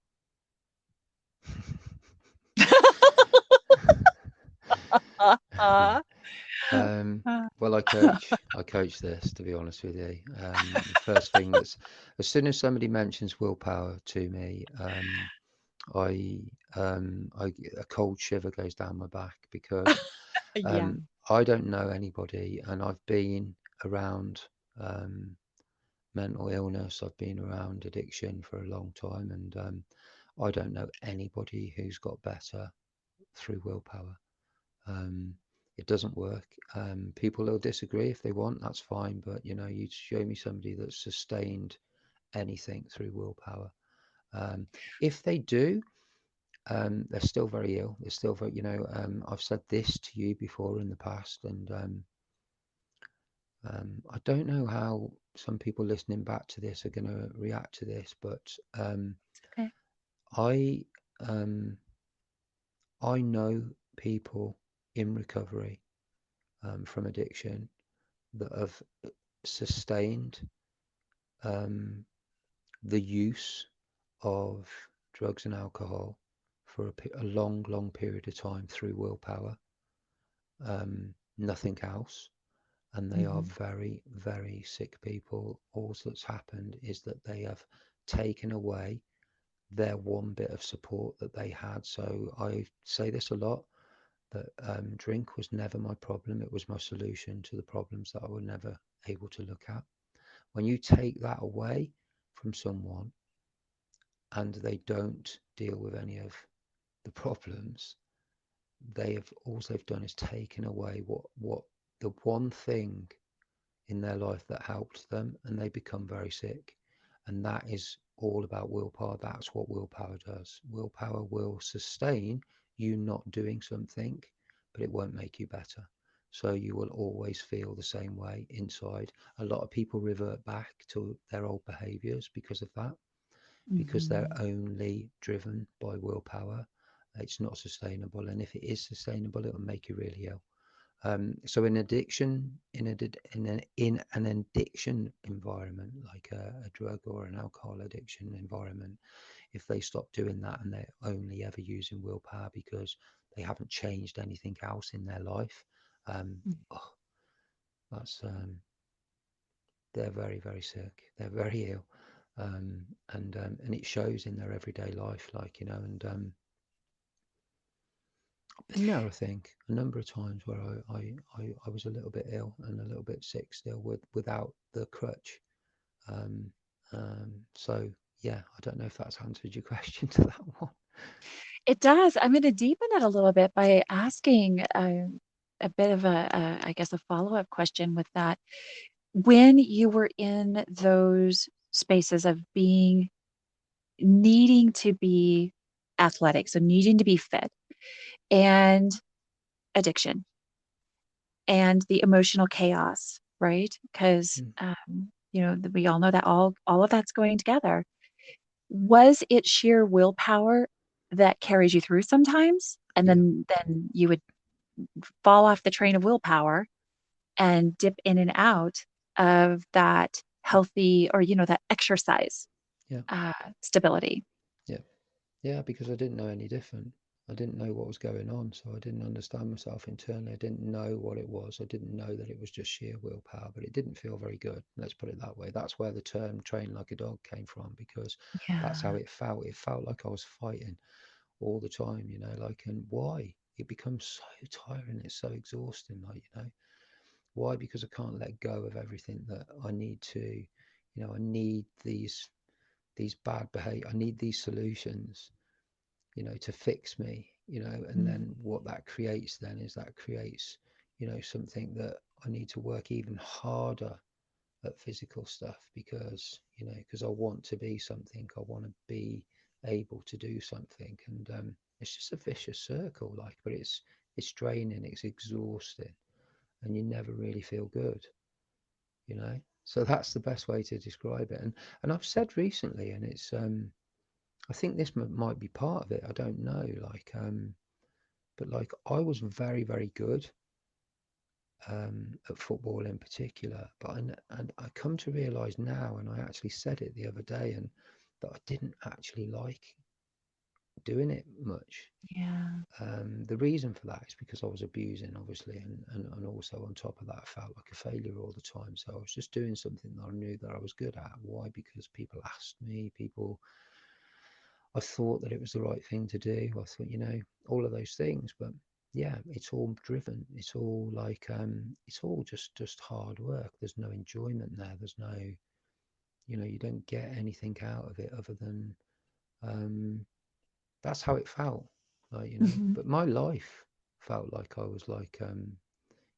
Um, well, I coach this, to be honest with you. The first thing that's, as soon as somebody mentions willpower to me, I, a cold shiver goes down my back because Yeah. I don't know anybody, and I've been around mental illness, I've been around addiction for a long time, and I don't know anybody who's got better through willpower. Um, it doesn't work. People will disagree if they want, that's fine. But you show me somebody that's sustained anything through willpower. Um, if they do, they're still very ill. They're still very, I've said this to you before in the past, and I don't know how some people listening back to this are going to react to this, but Okay. I um, I know people in recovery from addiction that have sustained um, the use of drugs and alcohol for a long, long period of time through willpower, nothing else. And they are Hmm. very, very sick people. All that's happened is that they have taken away their one bit of support that they had. So I say this a lot, that drink was never my problem. It was my solution to the problems that I were never able to look at. When you take that away from someone and they don't deal with any of the problems, they have all they've done is taken away what the one thing in their life that helped them, and they become very sick. And that is all about willpower. That's what willpower does. Willpower will sustain you not doing something, but it won't make you better. So you will always feel the same way inside. A lot of people revert back to their old behaviors because of that, because they're Hmm. only driven by willpower. It's not sustainable. And if it is sustainable, it will make you really ill. So in addiction, in an addiction environment, like a drug or an alcohol addiction environment, if they stop doing that and they're only ever using willpower because they haven't changed anything else in their life, oh, that's they're very, very sick. They're very ill, and it shows in their everyday life, like and been there, I think, a number of times where I was a little bit ill and a little bit sick still without the crutch. Um, so yeah, I don't know if that's answered your question to that one. It does. I'm going to deepen it a little bit by asking a bit of I guess, a follow-up question with that. When you were in those spaces of being needing to be athletic, so needing to be fit, and addiction and the emotional chaos, right? Because Mm, we all know that all of that's going together. Was it sheer willpower that carries you through sometimes, and yeah, then you would fall off the train of willpower and dip in and out of that healthy or that exercise yeah, stability? yeah, yeah, because I didn't know any different. I didn't know what was going on, so I didn't understand myself internally. I didn't know what it was. I didn't know that it was just sheer willpower, but it didn't feel very good. Let's put it that way. That's where the term train like a dog came from, because that's Yeah. how it felt. It felt like I was fighting all the time, like, and why? It becomes so tiring. It's so exhausting, like, why? Because I can't let go of everything that I need to, I need these bad behavior. I need these solutions, to fix me, and Mm, then what that creates then is that creates, something that I need to work even harder at physical stuff, because, because I want to be something, I want to be able to do something. And it's just a vicious circle, like, but it's draining, it's exhausting, and you never really feel good, so that's the best way to describe it. And I've said recently, and it's I think this might be part of it. I don't know. Like, but like I was very, very good at football in particular. But and I come to realise now, and I actually said it the other day, and that I didn't actually like doing it much. yeah. The reason for that is because I was abusing, obviously, and also on top of that, I felt like a failure all the time. So I was just doing something that I knew that I was good at. Why? Because people asked me, I thought that it was the right thing to do. I thought, all of those things. But yeah, it's all driven. It's all like, it's all just hard work. There's no enjoyment there. There's no, you don't get anything out of it other than, um, that's how it felt. Like, Mhm. but my life felt like I was like,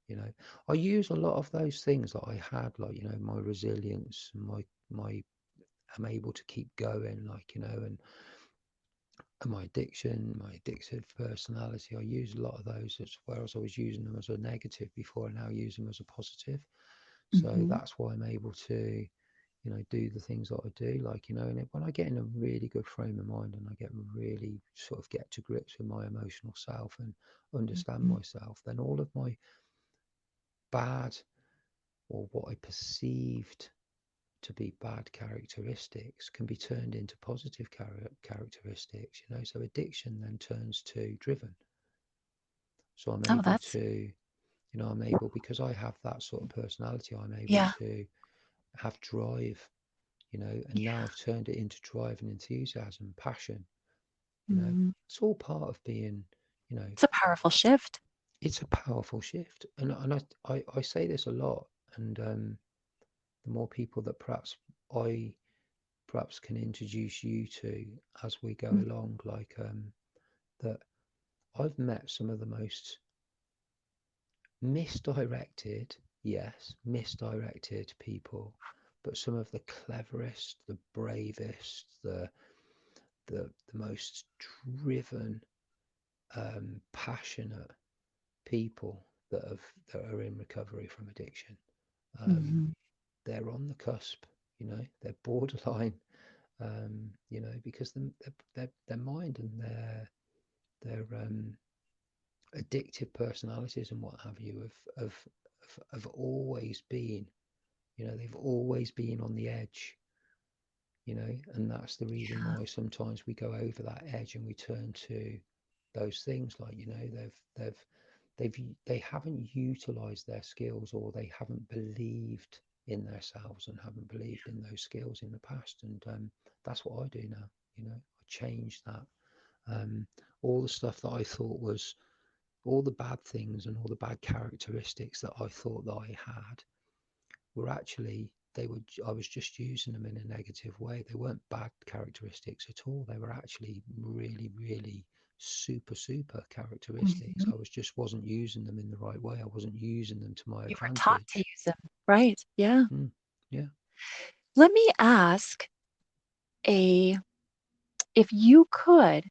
you know, I use a lot of those things that I had, like, my resilience, my, I'm able to keep going, like, and my addiction, my addictive personality. I use a lot of those, whereas I was using them as a negative before, I now use them as a positive. So Mhm. that's why I'm able to, do the things that I do, like, and when I get in a really good frame of mind, and I get really sort of get to grips with my emotional self and understand Mhm. myself, then all of my bad, or what I perceived to be bad characteristics, can be turned into positive characteristics, so addiction then turns to driven. So I'm Oh, able that's to, I'm able, because I have that sort of personality, I'm able yeah. to have drive, and now Yeah. I've turned it into drive and enthusiasm, passion. Mm. It's all part of being, you know It's a powerful shift. it's a powerful shift. And I say this a lot. And the more people that I perhaps can introduce you to as we go Mm, along, like, that I've met some of the most misdirected, yes, misdirected people, but some of the cleverest, the bravest, the most driven, passionate people that are in recovery from addiction. Um, mhm. they're on the cusp, they're borderline, because their mind and their addictive personalities and what have you have always been, they've always been on the edge, and that's the reason Yeah. why sometimes we go over that edge and we turn to those things, like, they haven't utilized their skills, or they haven't believed in themselves and haven't believed in those skills in the past. And that's what I do now. I change that. um, all the stuff that I thought was, all the bad things and all the bad characteristics that I thought that I had, were actually, I was just using them in a negative way. They weren't bad characteristics at all. They were actually really, really super characteristics. Mhm. I wasn't using them in the right way. I wasn't using them to my You were taught to advantage. use them. Right. Yeah. Mm, yeah. Let me ask a if you could,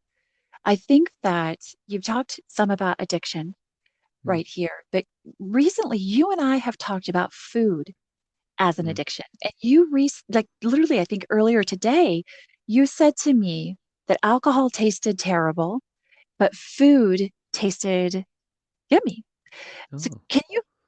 I think that you've talked some about addiction Mm, right here, but recently you and I have talked about food as an mm. addiction. And you like literally, I think earlier today, you said to me that alcohol tasted terrible, but food tasted yummy. So Oh,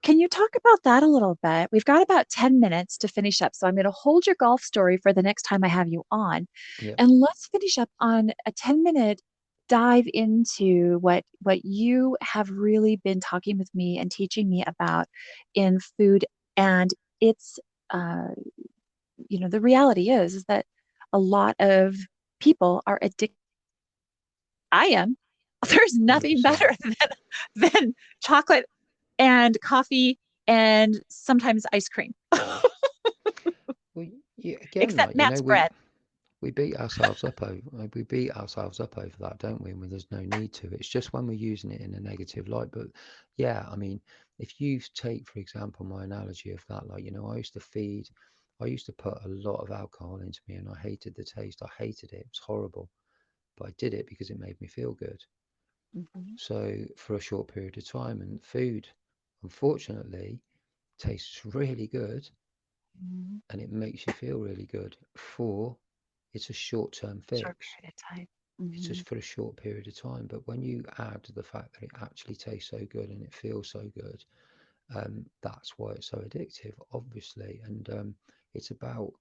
can you talk about that a little bit? We've got about 10 minutes to finish up, so I'm going to hold your golf story for the next time I have you on. yeah. And let's finish up on a 10-minute. dive into what you have really been talking with me and teaching me about in food. And it's the reality is that a lot of people are addicted. I am. There's nothing better 100%. than chocolate and coffee and sometimes ice cream, Well, yeah, again, except like, Matt's bread. we beat ourselves up over that, don't we? When there's no need to. It's just when we're using it in a negative light. But yeah, I mean, if you take, for example, my analogy of that, like, I used to put a lot of alcohol into me, and I hated the taste. I hated it. It was horrible. But I did it because it made me feel good. Mhm. So for a short period of time, and food, unfortunately, tastes really good, Mhm. and it makes you feel really good for it's a short-term Short fix. period of time. It's just Mhm. for a short period of time. But when you add the fact that it actually tastes so good and it feels so good, that's why it's so addictive, obviously. And it's about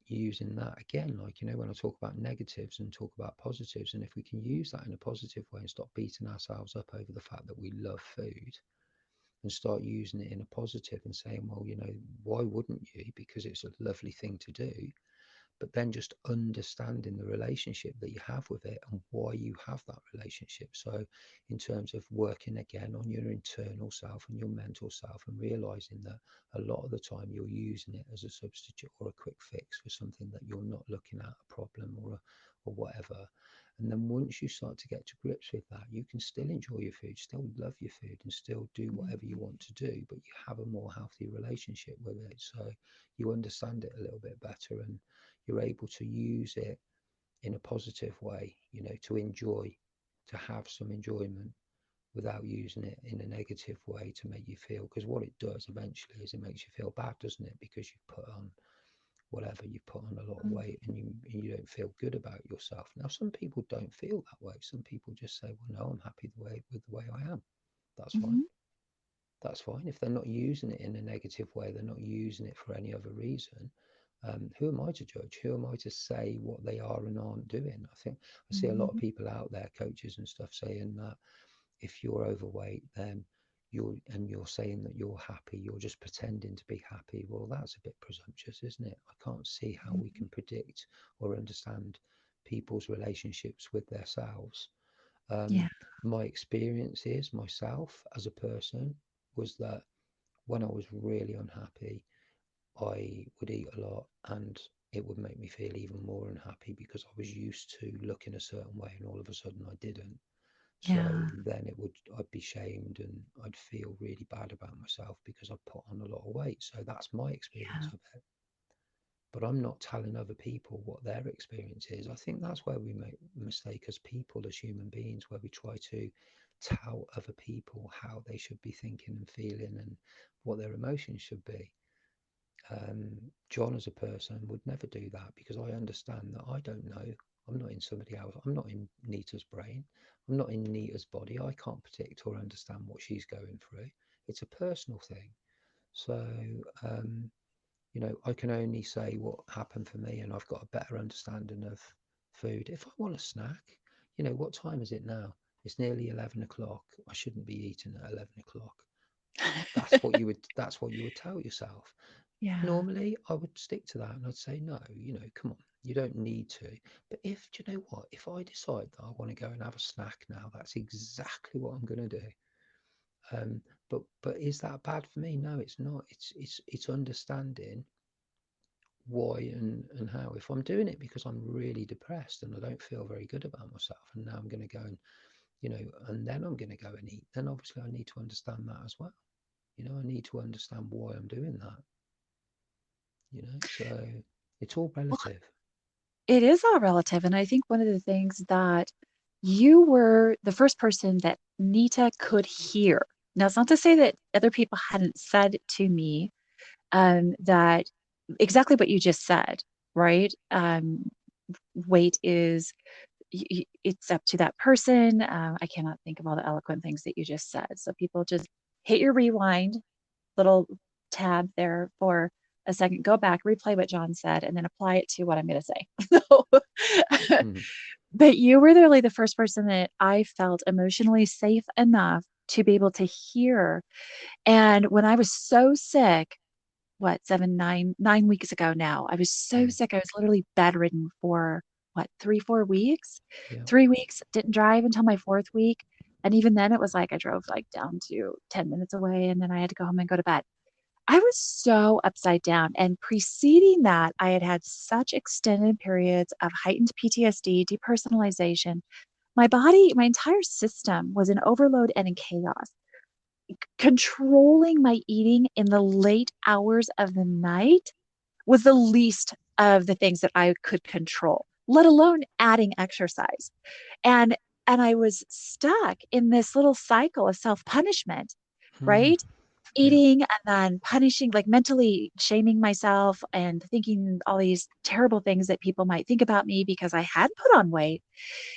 using that again, like, when I talk about negatives and talk about positives, and if we can use that in a positive way and stop beating ourselves up over the fact that we love food and start using it in a positive and saying, well, why wouldn't you? Because it's a lovely thing to do, but then just understanding the relationship that you have with it and why you have that relationship. So, in terms of working again on your internal self and your mental self, and realizing that a lot of the time you're using it as a substitute or a quick fix for something that you're not looking at, a problem or whatever. And then once you start to get to grips with that, you can still enjoy your food, still love your food, and still do whatever you Mhm. want to do, but you have a more healthy relationship with it. So you understand it a little bit better, and you're able to use it in a positive way, to enjoy, to have some enjoyment without using it in a negative way to make you feel. Because what it does eventually is it makes you feel bad, doesn't it? Because you put on whatever, you put on a lot of weight, and you don't feel good about yourself. Now, some people don't feel that way. Some people just say, well, no, I'm happy with the way I am. That's fine. Mhm. That's fine. If they're not using it in a negative way, they're not using it for any other reason. Who am I to judge? Who am I to say what they are and aren't doing? I think I see a lot of Mhm. people out there, coaches and stuff, saying that if you're overweight, then you're saying that you're happy, you're just pretending to be happy. Well, that's a bit presumptuous, isn't it? I can't see how we Mhm. can predict or understand people's relationships with themselves. Yeah. Um, my experience is myself as a person was that when I was really unhappy, I would eat a lot, and it would make me feel even more unhappy because I was used to looking a certain way, and all of a sudden I didn't. So Yeah. then I'd be shamed, and I'd feel really bad about myself because I put on a lot of weight. So that's my experience Yeah. of it. But I'm not telling other people what their experience is. I think that's where we make a mistake as people, as human beings, where we try to tell other people how they should be thinking and feeling and what their emotions should be. John, as a person, would never do that because I understand that I don't know. I'm not in somebody else. I'm not in Nita's brain. I'm not in Nita's body. I can't predict or understand what she's going through. It's a personal thing. So, I can only say what happened for me, and I've got a better understanding of food. If I want a snack, what time is it now? It's nearly 11 o'clock. I shouldn't be eating at 11 o'clock. That's what you would tell yourself. Yeah. Normally, I would stick to that and I'd say, no, come on, you don't need to. But do you know what? If I decide that I want to go and have a snack now, that's exactly what I'm going to do. Um, but is that bad for me? No, it's not. It's understanding why and how. If I'm doing it because I'm really depressed and I don't feel very good about myself, and now I'm going to go and and then I'm going to go and eat, then obviously I need to understand that as well. I need to understand why I'm doing that. So it's all Well, relative. it is all relative. And I think one of the things that you were the first person that Nita could hear. Now, it's not to say that other people hadn't said to me that exactly what you just said, right? Weight is, it's up to that person. I cannot think of all the eloquent things that you just said. So people just hit your rewind little tab there for a second, go back, replay what Jon said, and then apply it to what I'm going to say. So, Mhm. But you were literally the first person that I felt emotionally safe enough to be able to hear. And when I was so sick, what, 9 weeks ago now, I was so Mm. sick. I was literally bedridden for what, 3, 4 weeks? Yeah. 3 weeks, didn't drive until my fourth week. And even then, it was like I drove like down to 10 minutes away and then I had to go home and go to bed. I was so upside down. And preceding that, I had had such extended periods of heightened PTSD, depersonalization. My body, my entire system was in overload and in chaos. Controlling my eating in the late hours of the night was the least of the things that I could control, let alone adding exercise. And and I was stuck in this little cycle of self-punishment, Mm. right? Yeah. Eating and then punishing, like mentally shaming myself and thinking all these terrible things that people might think about me because I had put on weight.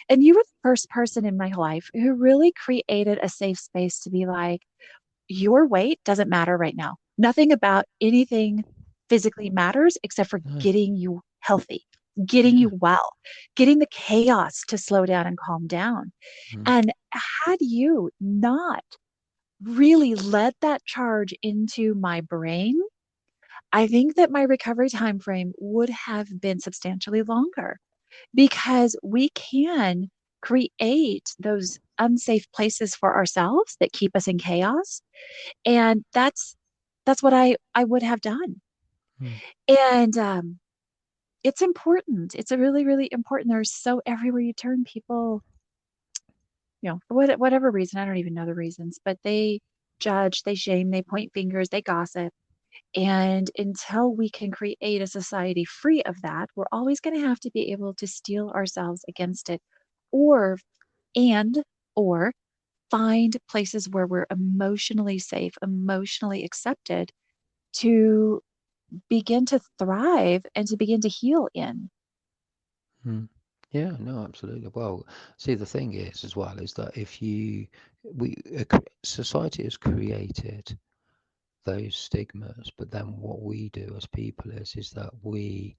And you were the first person in my life who really created a safe space to be like, your weight doesn't matter right now. Nothing about anything physically matters except for No. getting you healthy, getting Yeah. you well, getting the chaos to slow down and calm down. Mm. And had you not really led that charge into my brain, I think that my recovery time frame would have been substantially longer because we can create those unsafe places for ourselves that keep us in chaos. And that's what I would have done. Mm. And it's important. It's a really, really important. There's so everywhere you turn, people, for whatever reason, I don't even know the reasons, but they judge, they shame, they point fingers, they gossip. And until we can create a society free of that, we're always going to have to be able to steel ourselves against it, or and or find places where we're emotionally safe, emotionally accepted to begin to thrive and to begin to heal in. Mm. Yeah, no, absolutely. Well, see, the thing is, as well, is that if you, society has created those stigmas, but then what we do as people is that we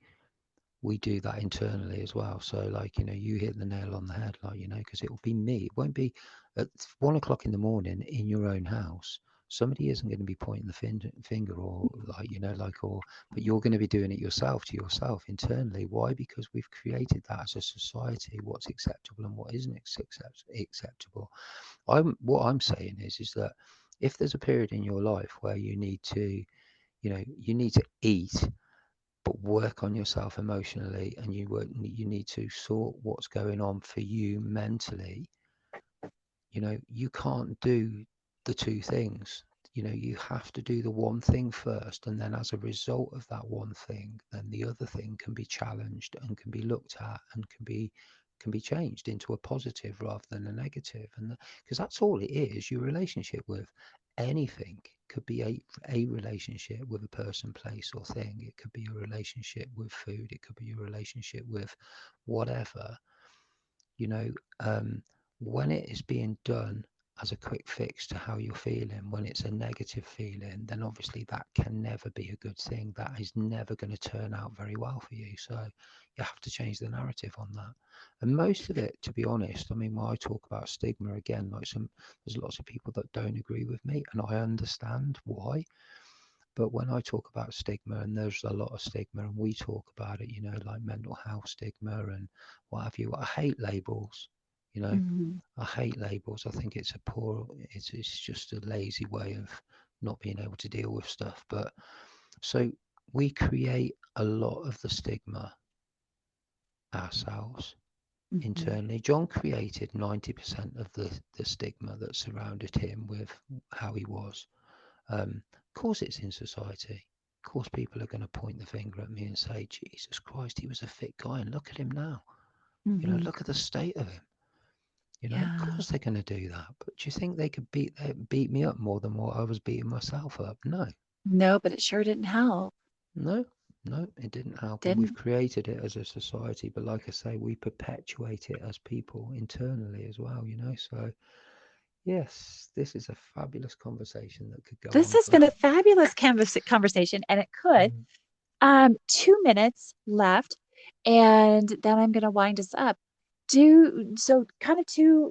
do that internally as well. So, like, you hit the nail on the head, like, because it will be me. It won't be at 1 o'clock in the morning in your own house. Somebody isn't going to be pointing the finger or like, but you're going to be doing it yourself to yourself internally. Why? Because we've created that as a society, what's acceptable and what isn't acceptable. What I'm saying is that if there's a period in your life where you need to eat but work on yourself emotionally and you need to sort what's going on for you mentally. You can't do the two things. You have to do the one thing first, and then as a result of that one thing, then the other thing can be challenged and can be looked at and can be changed into a positive rather than a negative. And because that's all it is, your relationship with anything could be a relationship with a person, place, or thing. It could be a relationship with food. It could be a relationship with whatever. you know, um, when it is being done as a quick fix to how you're feeling, when it's a negative feeling, then obviously that can never be a good thing. That is never going to turn out very well for you. So you have to change the narrative on that. And most of it, to be honest, I mean, when I talk about stigma again, there's lots of people that don't agree with me, and I understand why. But when I talk about stigma, and there's a lot of stigma, and we talk about it, like mental health stigma and what have you, I hate labels, you know, Mhm. I hate labels. I think it's just a lazy way of not being able to deal with stuff. But so we create a lot of the stigma ourselves Mhm. internally. John created 90% of the stigma that surrounded him with how he was. Of course, it's in society. Of course, people are going to point the finger at me and say, Jesus Christ, he was a fit guy, and look at him now. Mhm. Look at the state of him. Of Yeah. course they're going to do that. But do you think they could beat me up more than what I was beating myself up? No, No, but it sure didn't help. no, no, it didn't help. And we've Didn't. created it as a society. But like I say, we perpetuate it as people internally as well. So, yes, this is a fabulous conversation that could go This on has for. been a fabulous conversation, and it could. Mm. 2 minutes left, and then I'm going to wind us up. do so kind of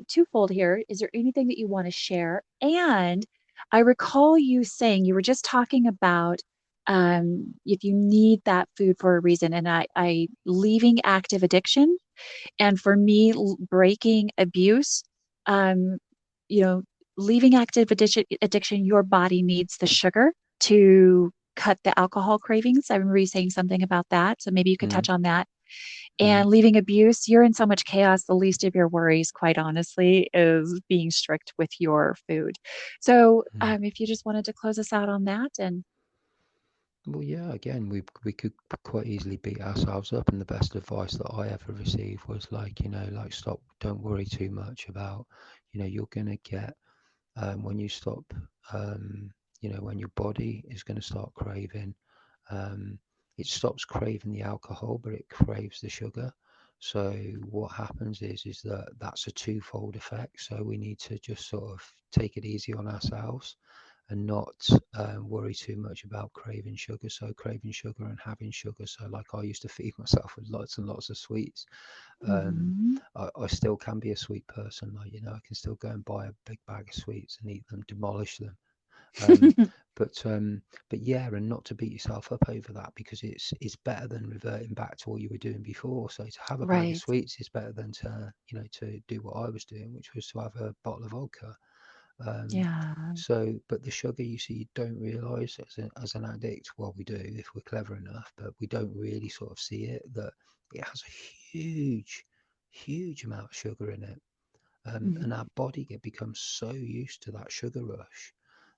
twofold here. Is there anything that you want to share? And I recall you saying you were just talking about if you need that food for a reason, and I leaving active addiction, and for me, breaking abuse, um, you know, leaving active addiction, your body needs the sugar to cut the alcohol cravings. I remember you saying something about that. So maybe you could Mm, touch on that. mm, And leaving abuse, you're in so much chaos. The least of your worries, quite honestly, is being strict with your food. So, mm. if you just wanted to close us out on that, and Well, yeah, again, we could quite easily beat ourselves up, and the best advice that I ever received was like, like stop, don't worry too much about, you're gonna get when you stop, um, when your body is going to start craving, um, it stops craving the alcohol, but it craves the sugar. So what happens is that that's a twofold effect. So we need to just sort of take it easy on ourselves and not worry too much about craving sugar. So craving sugar and having sugar. So like I used to feed myself with lots and lots of sweets. Um, mhm, I still can be a sweet person. Like, I can still go and buy a big bag of sweets and eat them, demolish them. Um, but yeah, and not to beat yourself up over that, because it's better than reverting back to what you were doing before. So to have a bag of right, sweets is better than to do what I was doing, which was to have a bottle of vodka. Um, yeah, but the sugar, you see, you don't realize as an addict, well, we do if we're clever enough, but we don't really sort of see it, that it has a huge amount of sugar in it. And mhm, our body becomes so used to that sugar rush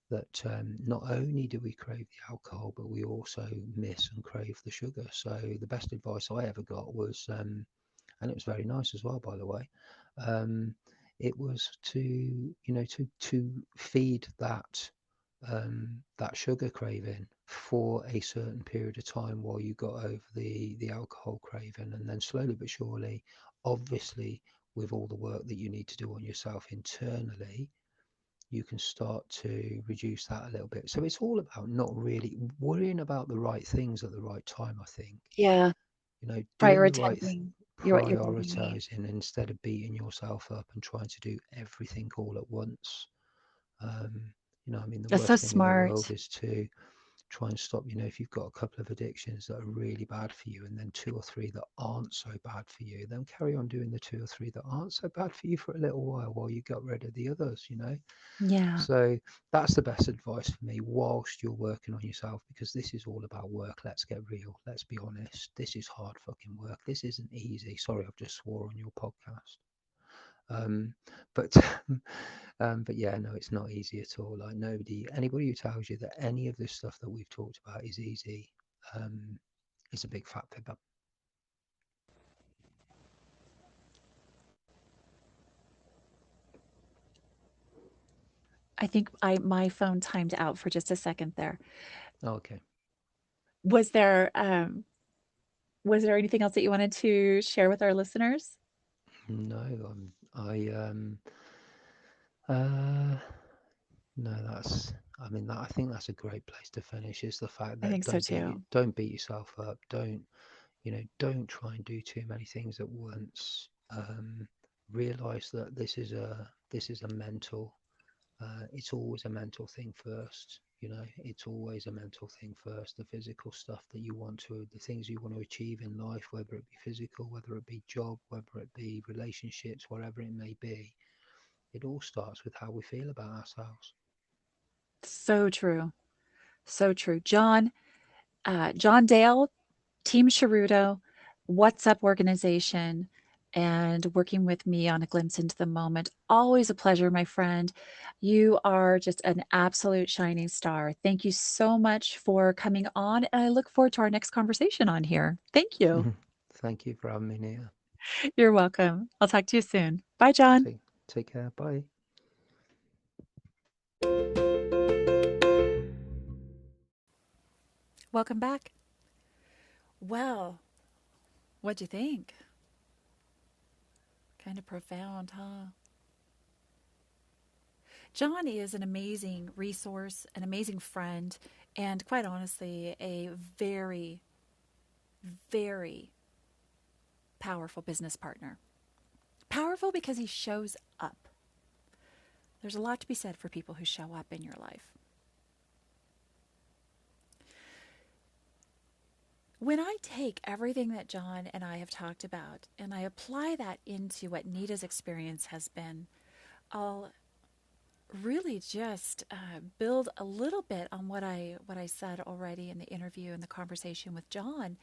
that not only do we crave the alcohol, but we also miss and crave the sugar. So the best advice I ever got was, and it was very nice as well, by the way. Um, it was to feed that sugar craving for a certain period of time while you got over the alcohol craving, and then slowly but surely, obviously, with all the work that you need to do on yourself internally, you can start to reduce that a little bit. So it's all about not really worrying about the right things at the right time, I think. yeah, Doing the right prioritizing what your body needs. prioritizing instead of beating yourself up and trying to do everything all at once. Um, I mean, the That's so worst thing in the world smart. is to try and stop. If you've got a couple of addictions that are really bad for you, and then two or three that aren't so bad for you, then carry on doing the two or three that aren't so bad for you for a little while you got rid of the others. Yeah. So that's the best advice for me whilst you're working on yourself, because this is all about work. Let's get real. Let's be honest. This is hard fucking work. This isn't easy. Sorry, I've just swore on your podcast. Um, but but yeah, no, it's not easy at all. Like anybody who tells you that any of this stuff that we've talked about is easy, um, is a big fat fibber. I think my phone timed out for just a second there. Okay. Was there was there anything else that you wanted to share with our listeners? No, uh, no, I mean, I think that's a great place to finish. Is the fact I that think so too. don't beat yourself up. Don't try and do too many things at once. Realize that this is a mental. It's always a mental thing first. It's always a mental thing first. The physical stuff that you want to, the things you want to achieve in life, whether it be physical, whether it be job, whether it be relationships, whatever it may be, it all starts with how we feel about ourselves. So true. So true. Jon Dale, Team Sharudo, What's Up organization, and working with me on A Glimpse into the Moment. Always a pleasure, my friend. You are just an absolute shining star. Thank you so much for coming on. And I look forward to our next conversation on here. Thank you. Thank you for having me, Nita. You're welcome. I'll talk to you soon. Bye, Jon. Take care. Bye. Welcome back. Well, what'd you think? Kind of profound, huh? Jon is an amazing resource, an amazing friend, and quite honestly, a very, very powerful business partner. powerful because he shows up. There's a lot to be said for people who show up in your life. When I take everything that Jon and I have talked about and I apply that into what Nita's experience has been, I'll really just build a little bit on what I said already in the interview and the conversation with Jon.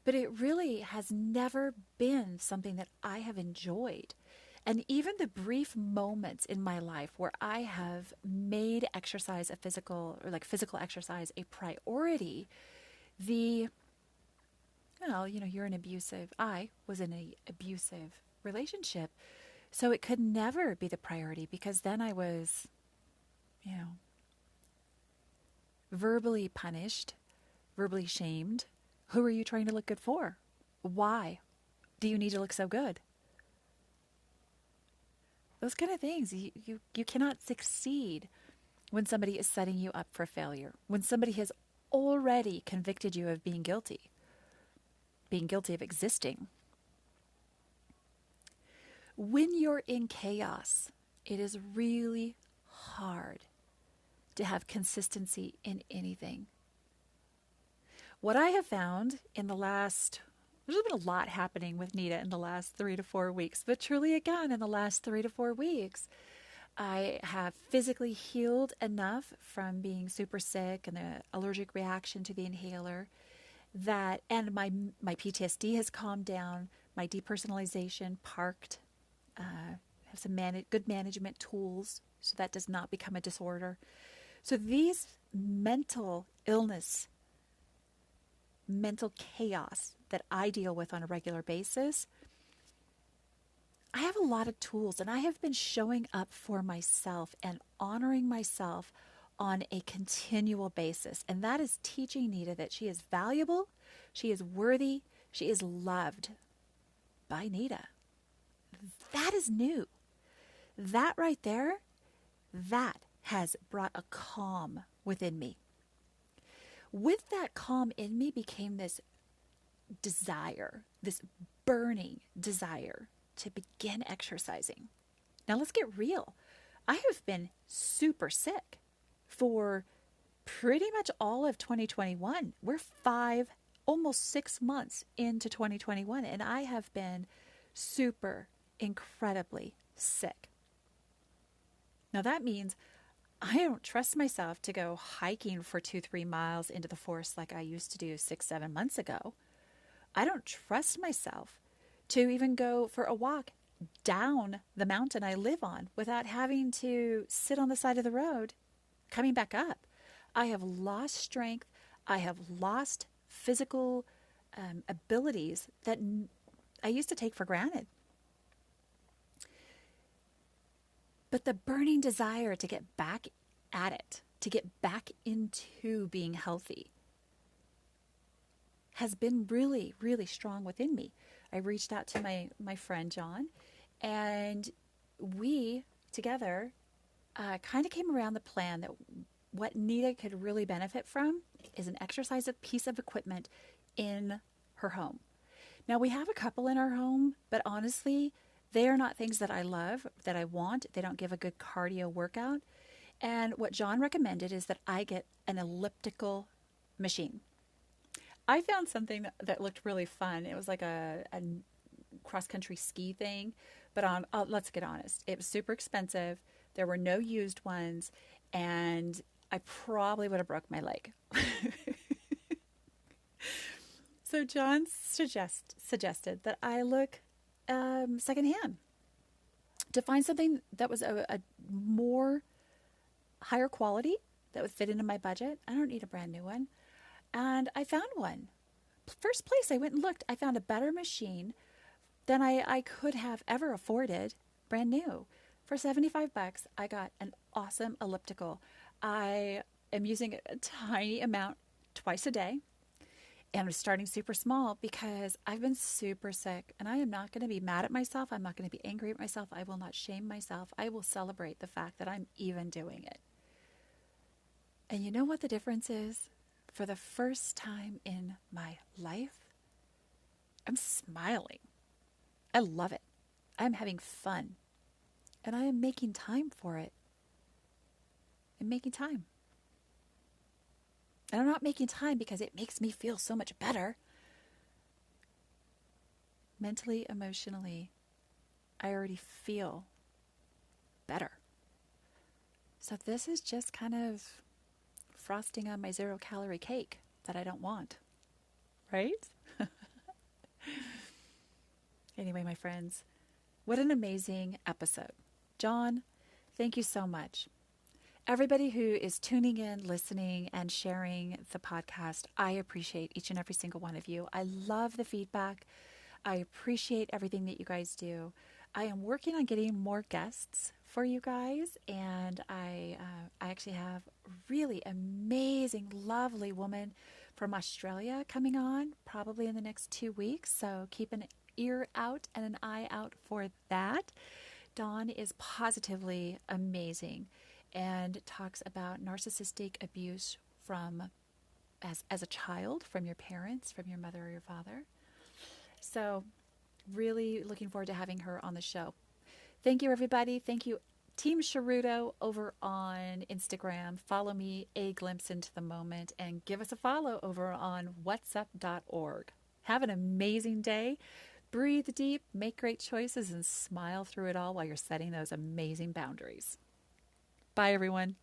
But it really has never been something that I have enjoyed. And even the brief moments in my life where I have made exercise physical exercise a priority, I was in an abusive relationship. So it could never be the priority because then I was, verbally punished, verbally shamed. Who are you trying to look good for? Why do you need to look so good? Those kind of things. You cannot succeed when somebody is setting you up for failure, when somebody has already convicted you of being guilty of existing. When you're in chaos, it is really hard to have consistency in anything. What I have found there's been a lot happening with Nita in the last 3 to 4 weeks, but truly again, in the last 3 to 4 weeks, I have physically healed enough from being super sick and the allergic reaction to the inhaler and my PTSD has calmed down, my depersonalization parked, have some good management tools so that does not become a disorder. So these mental illness, mental chaos that I deal with on a regular basis, I have a lot of tools and I have been showing up for myself and honoring myself on a continual basis. And that is teaching Nita that she is valuable, she is worthy, she is loved by Nita. That is new. That right there, that has brought a calm within me. With that calm in me became this desire, this burning desire to begin exercising. Now let's get real. I have been super sick for pretty much all of 2021. We're almost 6 months into 2021, and I have been super incredibly sick. Now that means I don't trust myself to go hiking for 2-3 miles into the forest like I used to do 6-7 months ago. I don't trust myself to even go for a walk down the mountain I live on without having to sit on the side of the road coming back up. I have lost strength. I have lost physical abilities that I used to take for granted. But the burning desire to get back at it, to get back into being healthy, has been really, really strong within me. I reached out to my friend Jon, and we together kind of came around the plan that what Nita could really benefit from is an exercise piece of equipment in her home. Now, we have a couple in our home, but honestly, they are not things that I love, that I want. They don't give a good cardio workout. And what Jon recommended is that I get an elliptical machine. I found something that looked really fun. It was like a cross-country ski thing. But let's get honest. It was super expensive. There were no used ones. And I probably would have broke my leg. So Jon suggested that I look secondhand to find something that was a more higher quality that would fit into my budget. I don't need a brand new one. And I found one. First place I went and looked, I found a better machine than I could have ever afforded, brand new. For $75, I got an awesome elliptical. I am using a tiny amount twice a day. And I'm starting super small because I've been super sick, and I am not going to be mad at myself. I'm not going to be angry at myself. I will not shame myself. I will celebrate the fact that I'm even doing it. And you know what the difference is? For the first time in my life, I'm smiling. I love it. I'm having fun. And I am making time for it. I'm making time. And I'm not making time because it makes me feel so much better. Mentally, emotionally, I already feel better. So this is just kind of frosting on my 0-calorie cake that I don't want. Right? Anyway, my friends, what an amazing episode. Jon, thank you so much. Everybody who is tuning in, listening, and sharing the podcast, I appreciate each and every single one of you. I love the feedback. I appreciate everything that you guys do. I am working on getting more guests for you guys, and I actually have a really amazing, lovely woman from Australia coming on probably in the next 2 weeks. So keep an ear out and an eye out for that. Dawn is positively amazing and talks about narcissistic abuse from as a child, from your parents, from your mother or your father. So really looking forward to having her on the show. Thank you, everybody. Thank you, Team Sharudo over on Instagram. Follow me, A Glimpse into the Moment, and give us a follow over on whatsup.org. Have an amazing day. Breathe deep, make great choices, and smile through it all while you're setting those amazing boundaries. Bye, everyone.